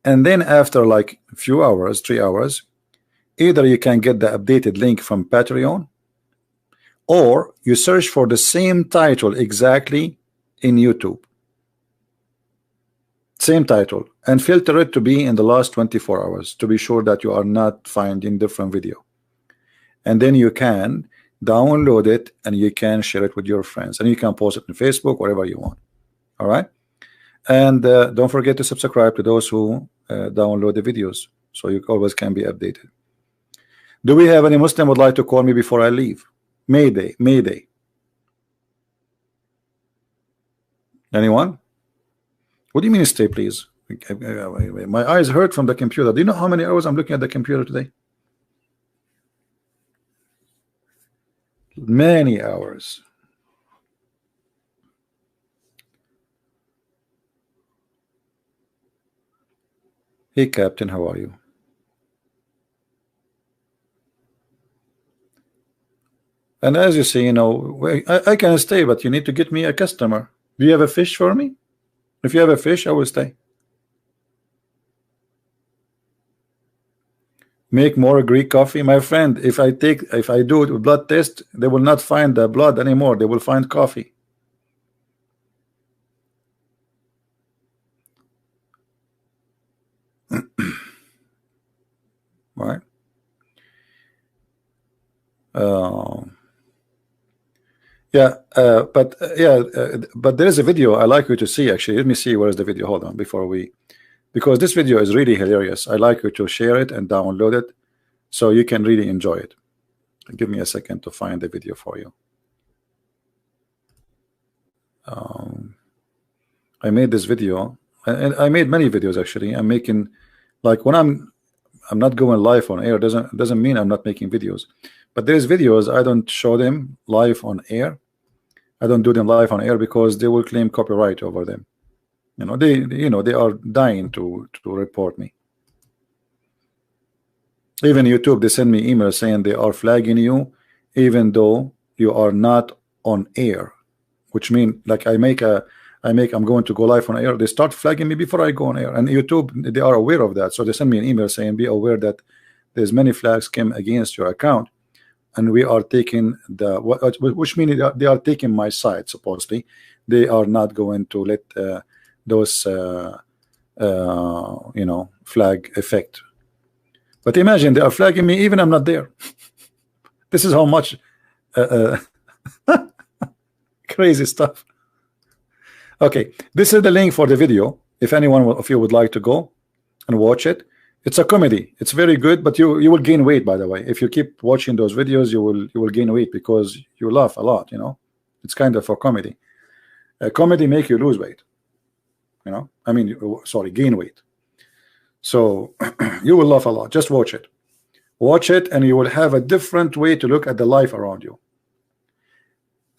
Speaker 1: and then after like a few hours, 3 hours, either you can get the updated link from Patreon, or you search for the same title exactly in YouTube, same title, and filter it to be in the last 24 hours to be sure that you are not finding different video. And then you can download it and you can share it with your friends, and you can post it on Facebook, wherever you want. All right. And don't forget to subscribe to those who download the videos, so you always can be updated. Do we have any Muslim would like to call me before I leave? Mayday, Mayday. Anyone? What do you mean stay, please? My eyes hurt from the computer. Do you know how many hours I'm looking at the computer today? Many hours. Hey Captain, how are you? And as you see, you know, I can stay, but you need to get me a customer. Do you have a fish for me? If you have a fish, I will stay. Make more Greek coffee, my friend. If I do a blood test, they will not find the blood anymore. They will find coffee. Right. But there is a video I like you to see. Actually, let me see where is the video. Hold on before we, because this video is really hilarious. I like you to share it and download it so you can really enjoy it. Give me a second to find the video for you. I made this video, and I made many videos actually. I'm making, like, when I'm not going live on air, doesn't mean I'm not making videos. But there's videos I don't show them live on air. I don't do them live on air because they will claim copyright over them. You know, they are dying to report me. Even YouTube, they send me emails saying they are flagging you even though you are not on air, which means like I'm going to go live on air, they start flagging me before I go on air. And YouTube, they are aware of that, so they send me an email saying be aware that there's many flags came against your account. and we are taking the which means they are taking my side. Supposedly, they are not going to let those flag effect. But imagine they are flagging me even I'm not there. This is how much crazy stuff. Okay, this is the link for the video. If anyone of you would like to go and watch it, it's a comedy. It's very good, but you will gain weight. By the way, if you keep watching those videos, you will gain weight because you laugh a lot. It's kind of a comedy. A comedy make you lose weight. I mean, sorry, gain weight. So you will laugh a lot. Just watch it. Watch it, and you will have a different way to look at the life around you.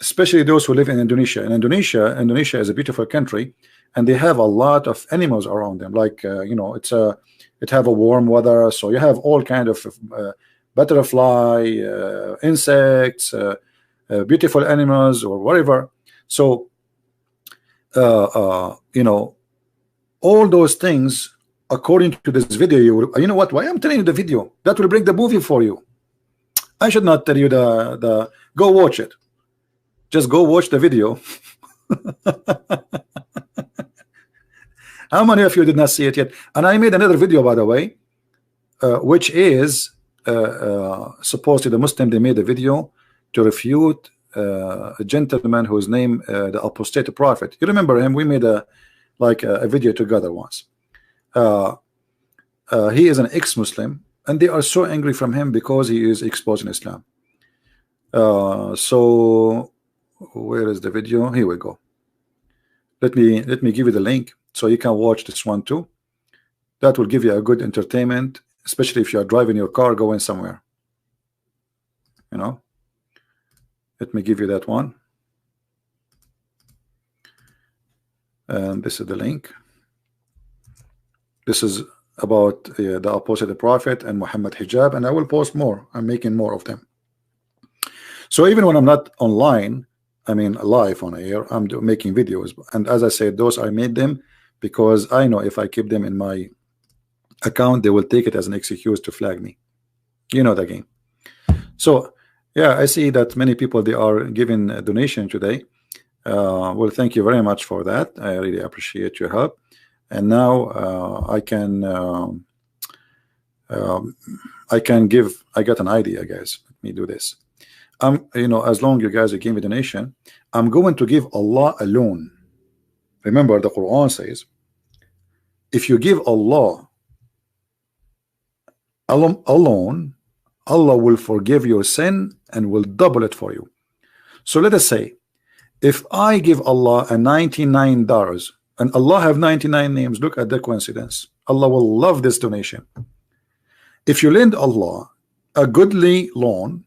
Speaker 1: Especially those who live in Indonesia. In Indonesia is a beautiful country, and they have a lot of animals around them. Like it have a warm weather, so you have all kind of butterfly, insects, beautiful animals, or whatever. So all those things. According to this video, you know what? Why I'm telling you the video? That will break the movie for you. I should not tell you the. Go watch it. Just go watch the video. How many of you did not see it yet? And I made another video, by the way, which is supposedly the Muslim. They made a video to refute a gentleman whose name the apostate prophet. You remember him? We made a video together once. He is an ex-Muslim, and they are so angry from him because he is exposing Islam. So where is the video? Here we go. Let me give you the link so you can watch this one too. That will give you a good entertainment, especially if you are driving your car going somewhere. Let me give you that one. And this is the link. This is about the apostate prophet and Muhammad hijab, and I will post more. I'm making more of them. So even when I'm not online, I mean live on air, I'm making videos. And as I said, those I made them because I know if I keep them in my account, they will take it as an excuse to flag me. You know the game. So yeah, I see that many people, they are giving a donation today. Well, thank you very much for that. I really appreciate your help. And now I got an idea, guys. Let me do this. As long you guys give me donation, I'm going to give Allah alone. Remember, the Quran says, if you give Allah alone, Allah will forgive your sin and will double it for you. So let us say, if I give Allah a $99, and Allah have 99 names, look at the coincidence. Allah will love this donation. If you lend Allah a goodly loan,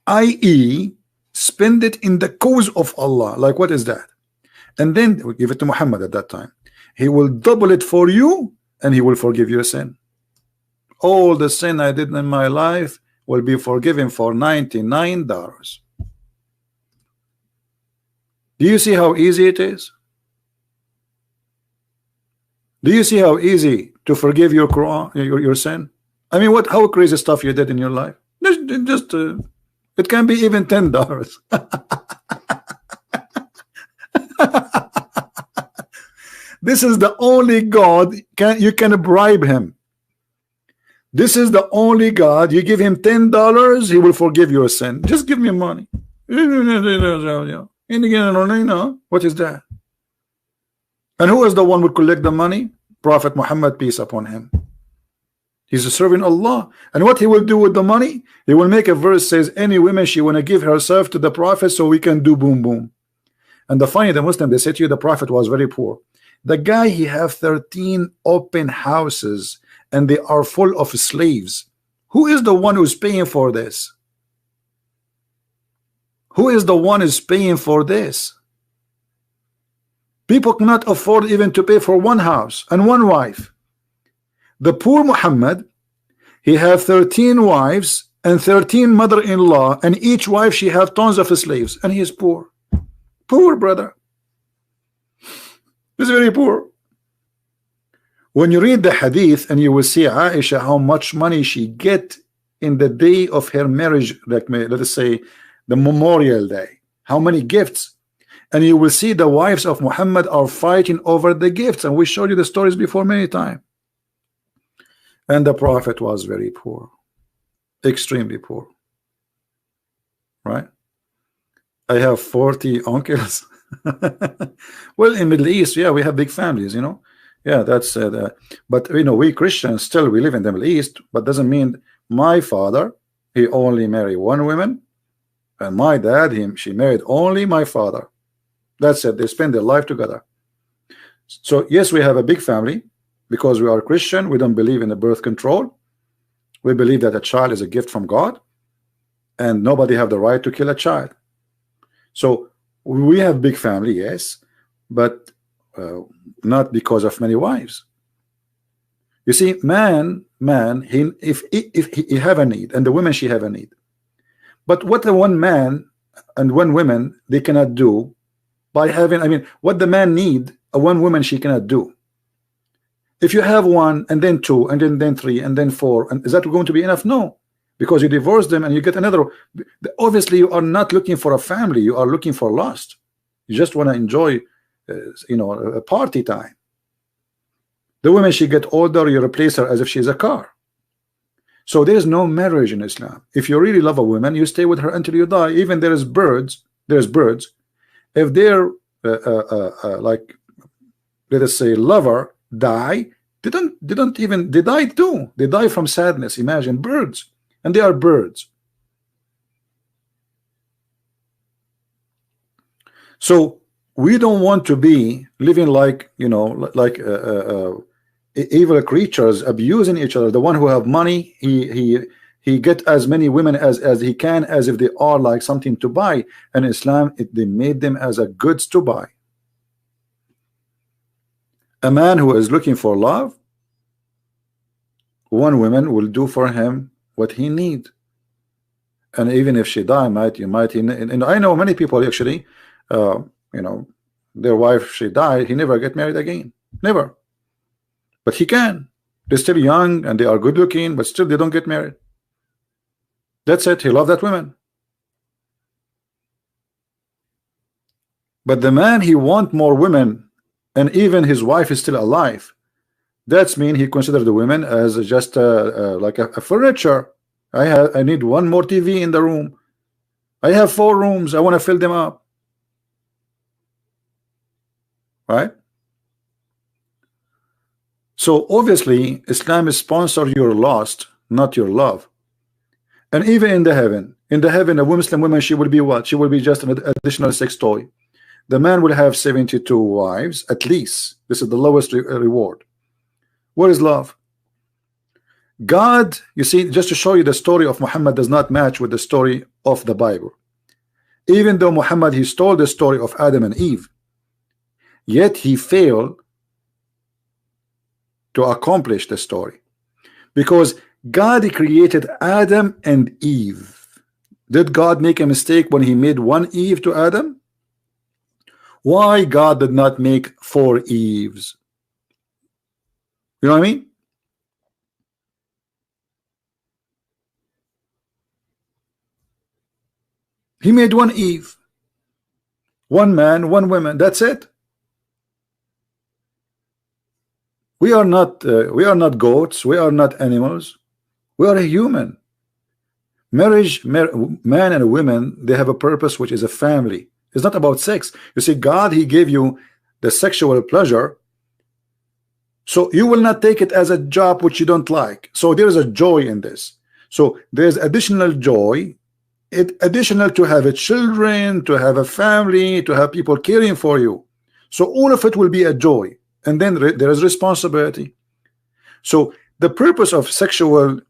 Speaker 1: i.e. spend it in the cause of Allah, like what is that? And then we give it to Muhammad at that time. He will double it for you, and he will forgive your sin. All the sin I did in my life will be forgiven for $99. Do you see how easy it is? Do you see how easy to forgive your Quran, your sin? I mean, how crazy stuff you did in your life? Just it can be even $10. This is the only God you can bribe him. This is the only God. You give him $10, he will forgive your sin. Just give me money. What is that? And who is the one who collect the money? Prophet Muhammad, peace upon him. He's serving Allah. And what he will do with the money? He will make a verse says, any woman she want to give herself to the Prophet so we can do boom boom. And the Muslim, they say to you the Prophet was very poor. The guy, he have 13 open houses and they are full of slaves. Who is the one who's paying for this? Who is the one who's paying for this? People cannot afford even to pay for one house and one wife. The poor Muhammad, he have 13 wives and 13 mother-in-law, and each wife she have tons of slaves, and he is poor. Poor brother. He's very poor. When you read the hadith and you will see Aisha, how much money she get in the day of her marriage, like let us say the Memorial Day, how many gifts, and you will see the wives of Muhammad are fighting over the gifts, and we showed you the stories before many times. And the Prophet was very poor, extremely poor, right? I have 40 uncles. Well, in Middle East, yeah, we have big families, you know. Yeah, that's but you know, we Christians still we live in the Middle East, but doesn't mean my father, he only married one woman, and my dad, she married only my father. That's it. They spend their life together. So yes, we have a big family because we are Christian. We don't believe in the birth control. We believe that a child is a gift from God, and nobody have the right to kill a child. So we have big family, yes, but not because of many wives. You see, if he have a need, and the women she have a need, but what the one man and one woman they cannot do by having, I mean, what the man need, a one woman she cannot do. If you have one and then two and then three and then four, and is that going to be enough? No, because you divorce them and you get another. Obviously, you are not looking for a family. You are looking for lust. You just want to enjoy, you know, a party time. The woman she get older, you replace her as if she's a car. So there is no marriage in Islam. If you really love a woman, you stay with her until you die. Even there's birds. If they're like, let us say, lover die, they die too. They die from sadness. Imagine birds, and they are birds. So we don't want to be living like, you know, like evil creatures abusing each other. The one who have money, he get as many women as he can, as if they are like something to buy. And Islam, they made them as a goods to buy. A man who is looking for love, one woman will do for him what he need. And even if she die, and I know many people actually, you know, their wife, she died, he never get married again, never. But he can. They're still young and they are good looking, but still they don't get married. That's it. He loved that woman. But the man, he want more women, and even his wife is still alive. That's mean he considered the women as just like a furniture. I need one more TV in the room. I have 4 rooms. I want to fill them up. Right? So obviously Islam is sponsor your lust, not your love. And even in the heaven, a Muslim woman, she will be what? She will be just an additional sex toy. The man will have 72 wives at least. This is the lowest reward. What is love? God, you see, just to show you, the story of Muhammad does not match with the story of the Bible. Even though Muhammad, he stole the story of Adam and Eve, yet he failed to accomplish the story, because God created Adam and Eve. Did God make a mistake when he made one Eve to Adam? Why God did not make 4 Eves? You know what I mean? He made one Eve, one man, one woman. That's it. We are not goats. We are not animals. We are a human. Marriage, man and women, they have a purpose, which is a family. It's not about sex. You see, God, he gave you the sexual pleasure, so you will not take it as a job which you don't like. So there is a joy in this. So there's additional joy, additional to have a children, to have a family, to have people caring for you. So all of it will be a joy. And then there is responsibility. So the purpose of sexual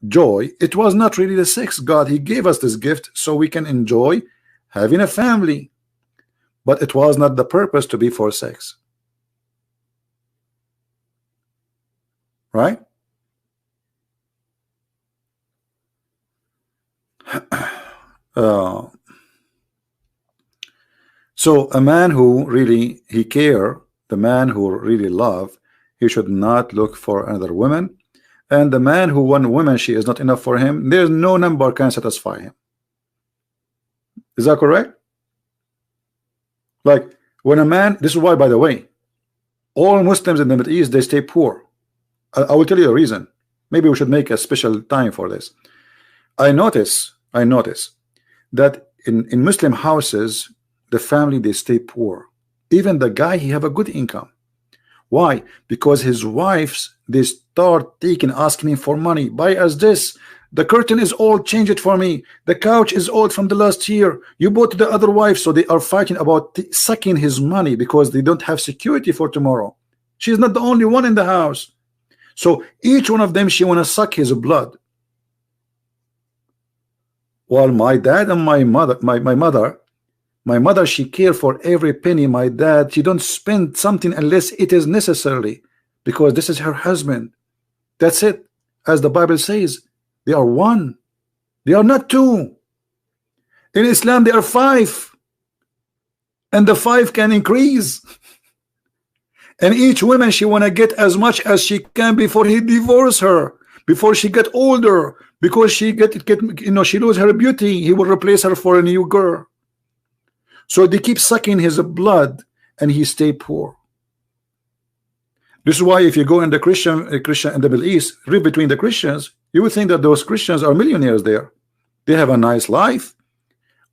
Speaker 1: joy, it was not really the sex. God, he gave us this gift so we can enjoy having a family, but it was not the purpose to be for sex. Right? So a man who really he care, the man who really love, he should not look for another woman, and the man who won woman she is not enough for him, there's no number can satisfy him. Is that correct? Like when a man, this is why, by the way, all Muslims in the Middle East, they stay poor. I will tell you a reason. Maybe we should make a special time for this. I notice that in Muslim houses, the family, they stay poor. Even the guy, he have a good income. Why? Because his wives, they start asking him for money. Buy us this. The curtain is old, change it for me. The couch is old from the last year. You bought the other wife. So they are fighting about sucking his money because they don't have security for tomorrow. She's not the only one in the house. So each one of them, she want to suck his blood. While my dad and my mother, she care for every penny. My dad, she don't spend something unless it is necessary, because this is her husband. That's it. As the Bible says, they are one. They are not two. In Islam, they are five. And the five can increase. And each woman, she want to get as much as she can before he divorce her, before she get older, because she she lose her beauty. He will replace her for a new girl. So they keep sucking his blood, and he stay poor. This is why if you go in the Christian in the Middle East, read between the Christians, you would think that those Christians are millionaires there. They have a nice life.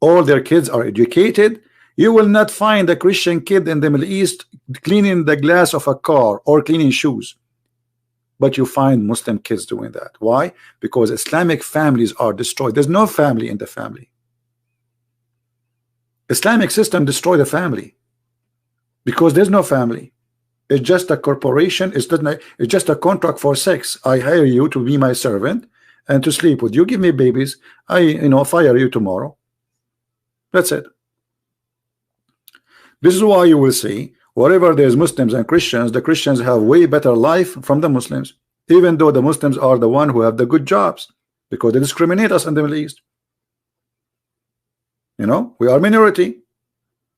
Speaker 1: All their kids are educated. You will not find a Christian kid in the Middle East cleaning the glass of a car or cleaning shoes. But you find Muslim kids doing that. Why? Because Islamic families are destroyed. There's no family in the family. Islamic system destroy the family because there's no family. It's just a corporation. It's just a contract for sex. I hire you to be my servant and to sleep with you. Give me babies. I fire you tomorrow. That's it. This is why you will see wherever there's Muslims and Christians, the Christians have way better life from the Muslims, even though the Muslims are the one who have the good jobs, because they discriminate us in the Middle East. We are minority.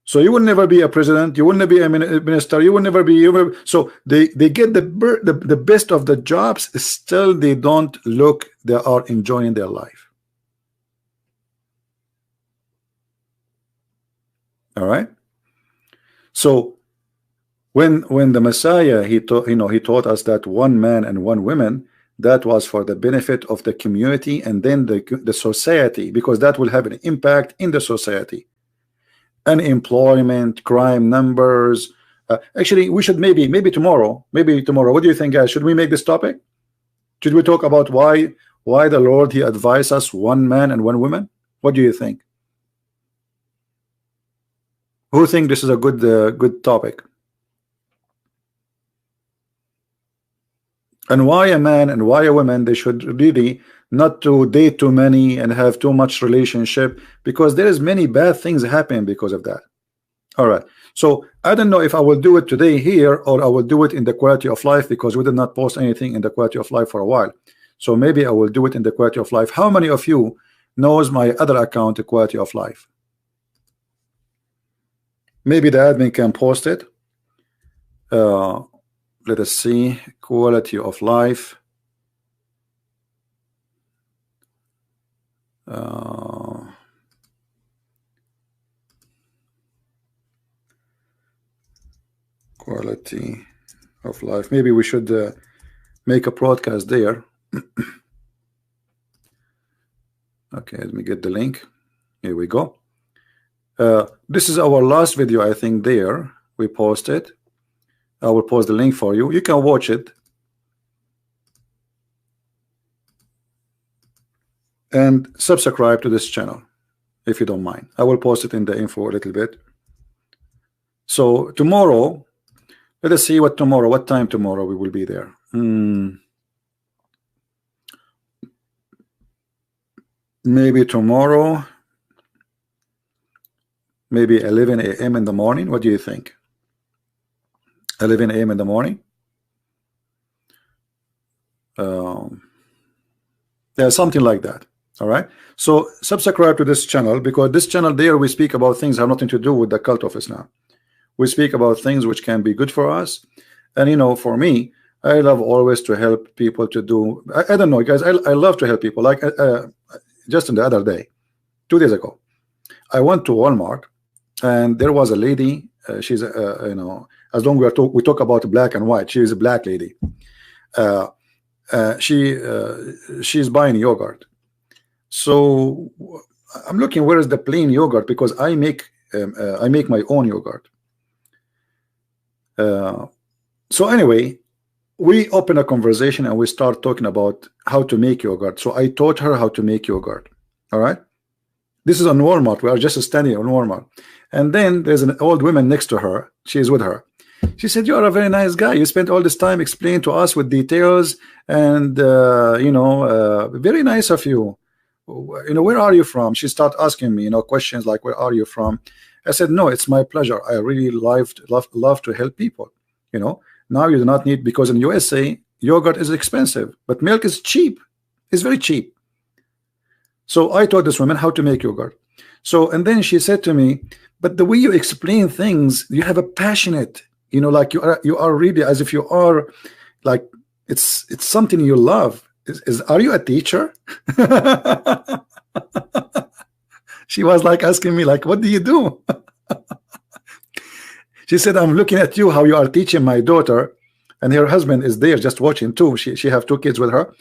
Speaker 1: So you will never be a president, you will never be a minister, you will never be so they get the best of the jobs, still they don't look, they are enjoying their life. All right. So when the Messiah, he taught us that one man and one woman, that was for the benefit of the community and then the society, because that will have an impact in the society. Unemployment, crime numbers. Actually, we should maybe tomorrow. What do you think, guys? Should we make this topic? Should we talk about why the Lord, he advised us one man and one woman? What do you think? Who think this is a good topic? And why a man and why a woman, they should really not to date too many and have too much relationship, because there is many bad things happening because of that. All right. So I don't know if I will do it today here or I will do it in the quality of life, because we did not post anything in the quality of life for a while. So maybe I will do it in the quality of life. How many of you knows my other account, the quality of life? Maybe the admin can post it. Let us see, quality of life. Quality of life. Maybe we should make a broadcast there. Okay, let me get the link. Here we go. This is our last video, I think. There we posted. I will post the link for you. You can watch it. And subscribe to this channel if you don't mind. I will post it in the info a little bit. So tomorrow, let us see what time tomorrow we will be there. Maybe tomorrow, maybe 11 a.m. in the morning. What do you think? 11 a.m. in the morning. Yeah, something like that. All right. So subscribe to this channel, because this channel there we speak about things that have nothing to do with the cult of Islam. We speak about things which can be good for us. And for me, I love always to help people to do. I don't know, guys. I love to help people. Like just the other day, 2 days ago, I went to Walmart, and there was a lady. She's you know, as long as we talk about black and white, she is a black lady. She's buying yogurt. So I'm looking, where is the plain yogurt, because I make my own yogurt. So anyway, we open a conversation and we start talking about how to make yogurt. So I taught her how to make yogurt. All right, this is on Walmart. We are just standing on Walmart, and then there's an old woman next to her. She is with her. She said, "You are a very nice guy. You spent all this time explaining to us with details, and you know, very nice of you. You know, where are you from?" She started asking me, you know, questions like, "Where are you from?" I said, "No, it's my pleasure. I really love to help people. You know, now you do not need, because in USA yogurt is expensive, but milk is cheap. It's very cheap." So I taught this woman how to make yogurt. So, and then she said to me, "But the way you explain things, you have a passionate, you know, like you are really as if you are like it's something you love. Are you a teacher?" She was like asking me like, "What do you do?" She said, "I'm looking at you, how you are teaching my daughter," and her husband is there just watching too. She have 2 kids with her.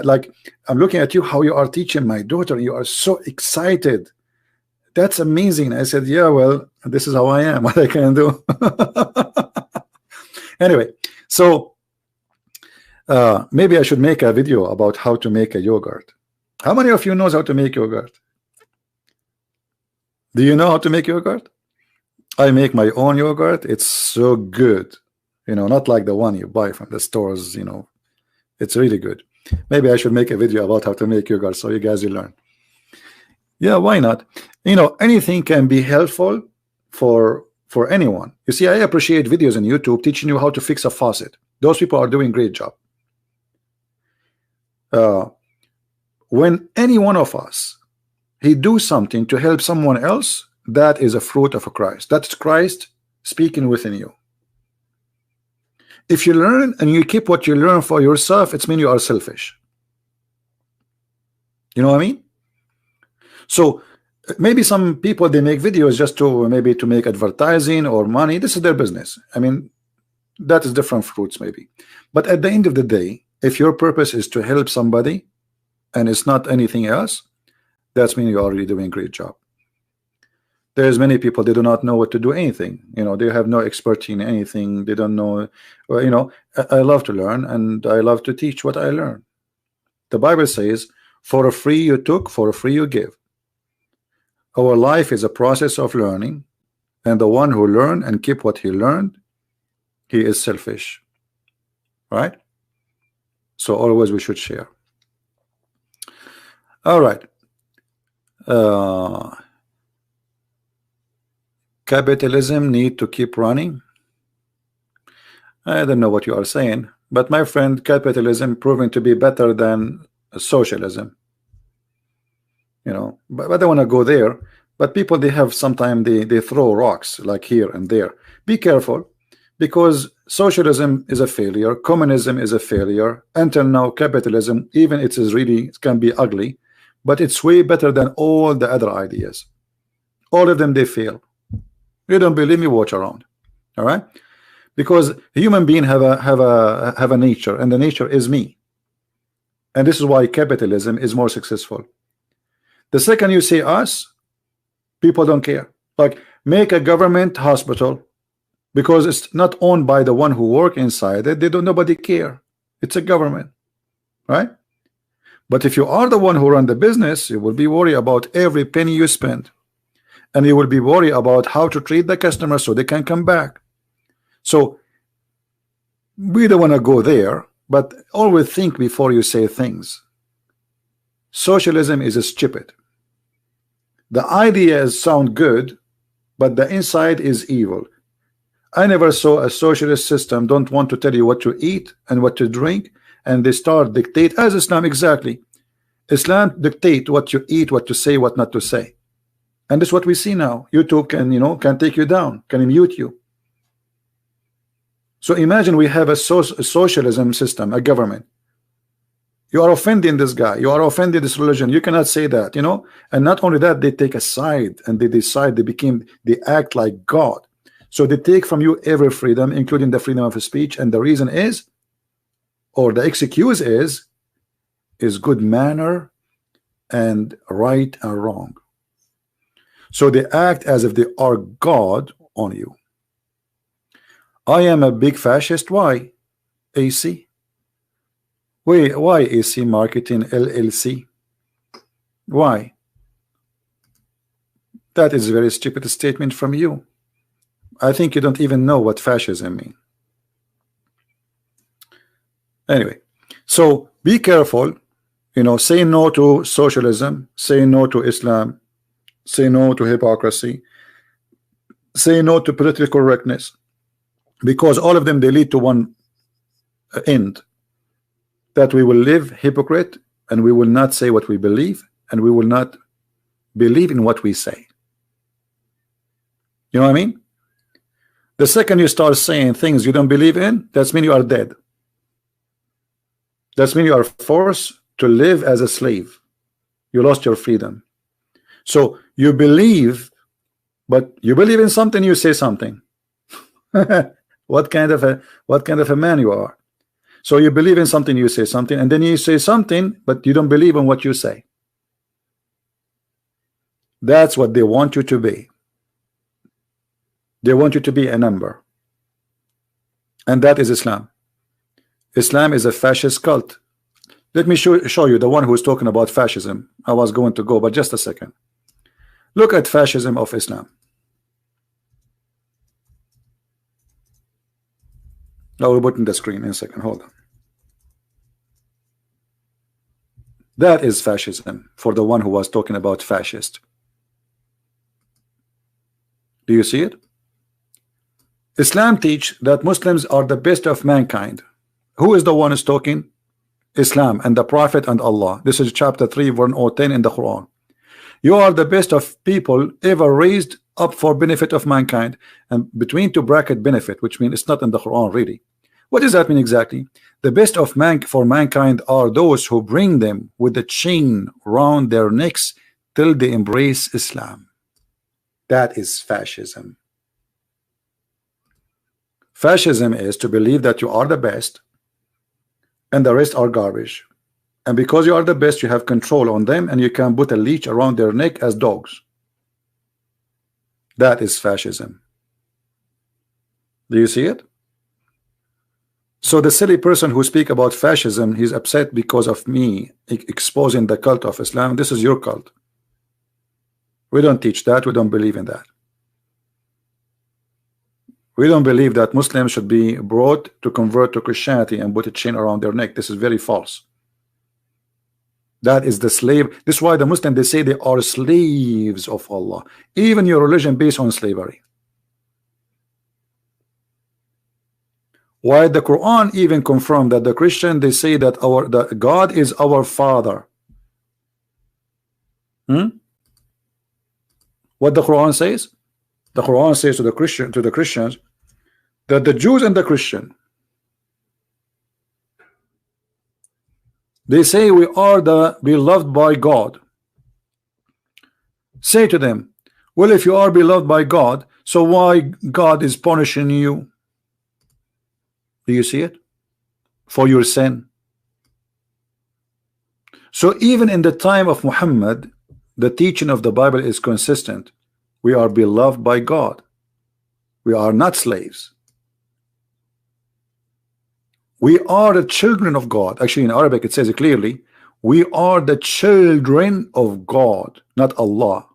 Speaker 1: Like, "I'm looking at you, how you are teaching my daughter. You are so excited. That's amazing." I said, "Yeah, well, this is how I am. What I can do." Anyway, so maybe I should make a video about how to make a yogurt. How many of you knows how to make yogurt? Do you know how to make yogurt? I make my own yogurt. It's so good, you know, not like the one you buy from the stores. You know, it's really good. Maybe I should make a video about how to make yogurt so you guys will learn. Yeah, why not? You know, anything can be helpful for anyone. You see, I appreciate videos on YouTube teaching you how to fix a faucet. Those people are doing a great job. When any one of us, he do something to help someone else, that is a fruit of a Christ. That's Christ speaking within you. If you learn and you keep what you learn for yourself, it's mean you are selfish. You know what I mean? So maybe some people, they make videos just to maybe to make advertising or money. This is their business. I mean, that is different fruits maybe. But at the end of the day, if your purpose is to help somebody and it's not anything else, that's mean you're already doing a great job. There's many people, they do not know what to do anything. You know, they have no expertise in anything. They don't know. Well, you know, I love to learn and I love to teach what I learn. The Bible says, "For a free you took, for a free you give." Our life is a process of learning, and the one who learned and keep what he learned, he is selfish, right? So always we should share. All right. Capitalism need to keep running. I don't know what you are saying, but my friend, capitalism proving to be better than socialism. You know, but I don't want to go there. But people, they have sometimes they throw rocks like here and there. Be careful, because socialism is a failure, communism is a failure. Until now, capitalism, even it is really, it can be ugly, but it's way better than all the other ideas. All of them, they fail. You don't believe me? Watch around. All right, because human beings have a nature, and the nature is me. And this is why capitalism is more successful. The second you say us, people don't care. Like, make a government hospital, because it's not owned by the one who work inside it. They don't, nobody care. It's a government, right? But if you are the one who run the business, you will be worried about every penny you spend, and you will be worried about how to treat the customer so they can come back. So we don't want to go there, but always think before you say things. Socialism is stupid. The ideas sound good, but the inside is evil. I never saw a socialist system don't want to tell you what to eat and what to drink, and they start dictate, as Islam exactly. Islam dictate what you eat, what to say, what not to say. And this is what we see now. YouTube can, you know, can take you down, can mute you. So imagine we have a socialism system, a government. You are offending this guy, you are offending this religion, you cannot say that, you know. And not only that, they take a side and they decide, they act like God. So they take from you every freedom, including the freedom of speech, and the reason is, or the excuse is good manner and right and wrong. So they act as if they are God on you. I am a big fascist. Why? AC. Wait, why AC Marketing LLC? Why? That is a very stupid statement from you. I think you don't even know what fascism means. Anyway, so be careful, you know, say no to socialism, say no to Islam, say no to hypocrisy, say no to political correctness, because all of them, they lead to one end, that we will live hypocrite and we will not say what we believe and we will not believe in what we say. You know what I mean? The second you start saying things you don't believe in, that's mean you are dead. That's mean you are forced to live as a slave. You lost your freedom. So you believe, but you believe in something, you say something. What kind of a man you are? So you believe in something, you say something, and then you say something, but you don't believe in what you say. That's what they want you to be. They want you to be a number. And that is Islam. Islam is a fascist cult. Let me show you the one who is talking about fascism. I was going to go, but just a second. Look at fascism of Islam. I will put in the screen in a second. Hold on. That is fascism for the one who was talking about fascist. Do you see it? Islam teach that Muslims are the best of mankind. Who is the one who's talking? Islam and the Prophet and Allah. This is chapter 3 verse 10 in the Quran. You are the best of people ever raised up for benefit of mankind, and between two bracket benefit, which means it's not in the Quran really. What does that mean exactly? The best of for mankind are those who bring them with the chain round their necks till they embrace Islam. That is fascism. Fascism is to believe that you are the best and the rest are garbage, and because you are the best, you have control on them and you can put a leash around their neck as dogs. That is fascism. Do you see it? So the silly person who speak about fascism, he's upset because of me exposing the cult of Islam. This is your cult. We don't teach that. We don't believe in that. We don't believe that Muslims should be brought to convert to Christianity and put a chain around their neck. This is very false. That is the slave. This is why the Muslims, they say they are slaves of Allah. Even your religion based on slavery. Why the Quran even confirmed that the Christian, they say that the God is our father. What the Quran says? The Quran says to the Christians that the Jews and the Christian, they say we are the beloved by God. Say to them, well, if you are beloved by God, so why God is punishing you? Do you see it? For your sin. So even in the time of Muhammad, the teaching of the Bible is consistent. We are beloved by God. We are not slaves. We are the children of God. Actually, in Arabic, it says it clearly. We are the children of God, not Allah.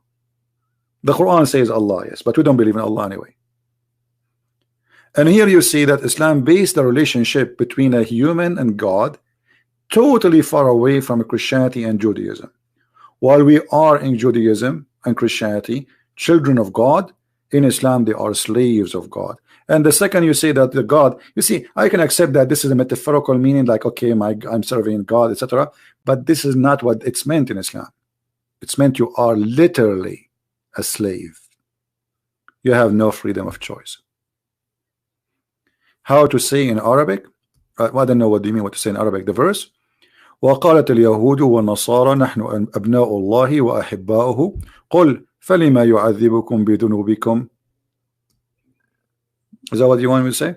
Speaker 1: The Quran says Allah, yes, but we don't believe in Allah anyway. And here you see that Islam based the relationship between a human and God totally far away from Christianity and Judaism. While we are in Judaism and Christianity children of God, in Islam they are slaves of God. And the second you say that the God, you see, I can accept that this is a metaphorical meaning, like okay, I'm serving God, etc. But this is not what it's meant in Islam. It's meant you are literally a slave. You have no freedom of choice. how to say in Arabic. I don't know what do you mean what to say in Arabic. The verse. وقالت اليهود والنصارى نحن أبناء الله وأحباؤه قل فلما يعذبكم بذنوبكم. Is that what you want me to say?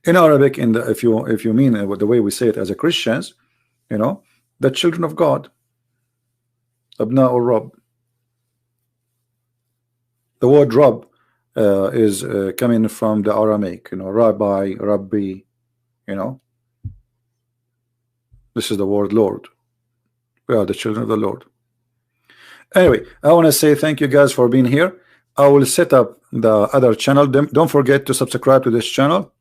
Speaker 1: In Arabic, if you mean the way we say it as a Christians, you know, the children of God, أبناء الرب. The word Rab is coming from the Aramaic, you know, Rabbi, Rabbi, you know. This is the word Lord. We are the children of the Lord. Anyway, I want to say thank you guys for being here. I will set up the other channel. Don't forget to subscribe to this channel,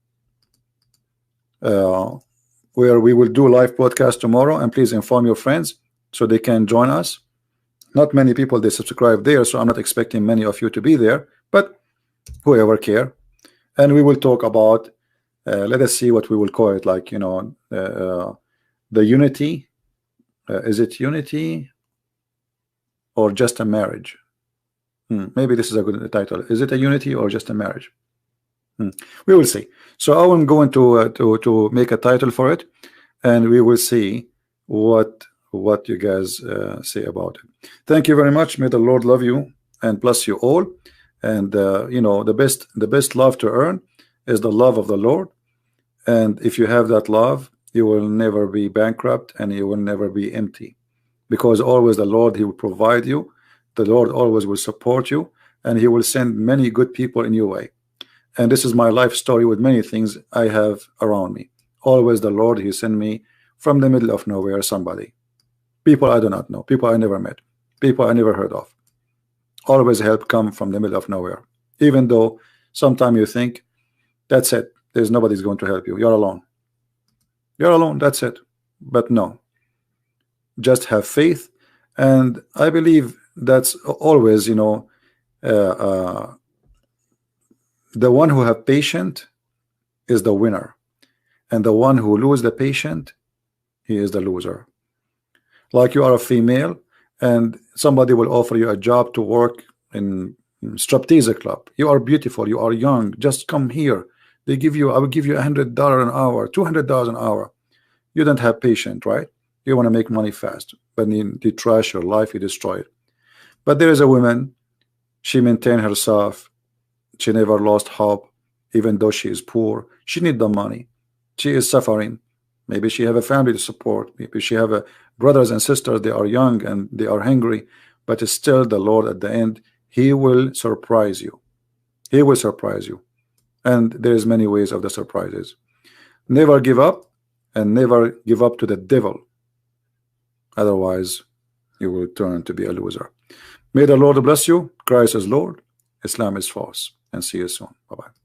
Speaker 1: where we will do live broadcast tomorrow, and please inform your friends so they can join us. Not many people they subscribe there, so I'm not expecting many of you to be there, but whoever care. And we will talk about let us see what we will call it, like, you know, the unity. Is it unity or just a marriage? Maybe this is a good title. Is it a unity or just a marriage? We will see. So I'm going to make a title for it, and we will see what you guys say about it. Thank you very much. May the Lord love you and bless you all. And you know, the best love to earn is the love of the Lord. And if you have that love, you will never be bankrupt and you will never be empty, because always the Lord, he will provide you. The Lord always will support you, and he will send many good people in your way. And this is my life story with many things I have around me. Always the Lord, he sent me from the middle of nowhere somebody. People I do not know, people I never met, people I never heard of. Always help come from the middle of nowhere. Even though sometimes you think that's it, there's nobody's going to help you, you're alone. You're alone, that's it. But no, just have faith. And I believe that's always, you know, the one who have patient is the winner, and the one who lose the patient, he is the loser. Like you are a female and somebody will offer you a job to work in striptease club. You are beautiful, you are young, just come here. They give you, I will give you $100 an hour, $200 an hour. You don't have patience, right? You want to make money fast, but you trash your life, you destroy it. But there is a woman, she maintained herself, she never lost hope, even though she is poor. She need the money, she is suffering. Maybe she have a family to support, maybe she have a brothers and sisters, they are young and they are hungry, but it's still the Lord at the end, he will surprise you. He will surprise you. And there is many ways of the surprises. Never give up, and never give up to the devil. Otherwise, you will turn to be a loser. May the Lord bless you. Christ is Lord. Islam is false. And see you soon. Bye-bye.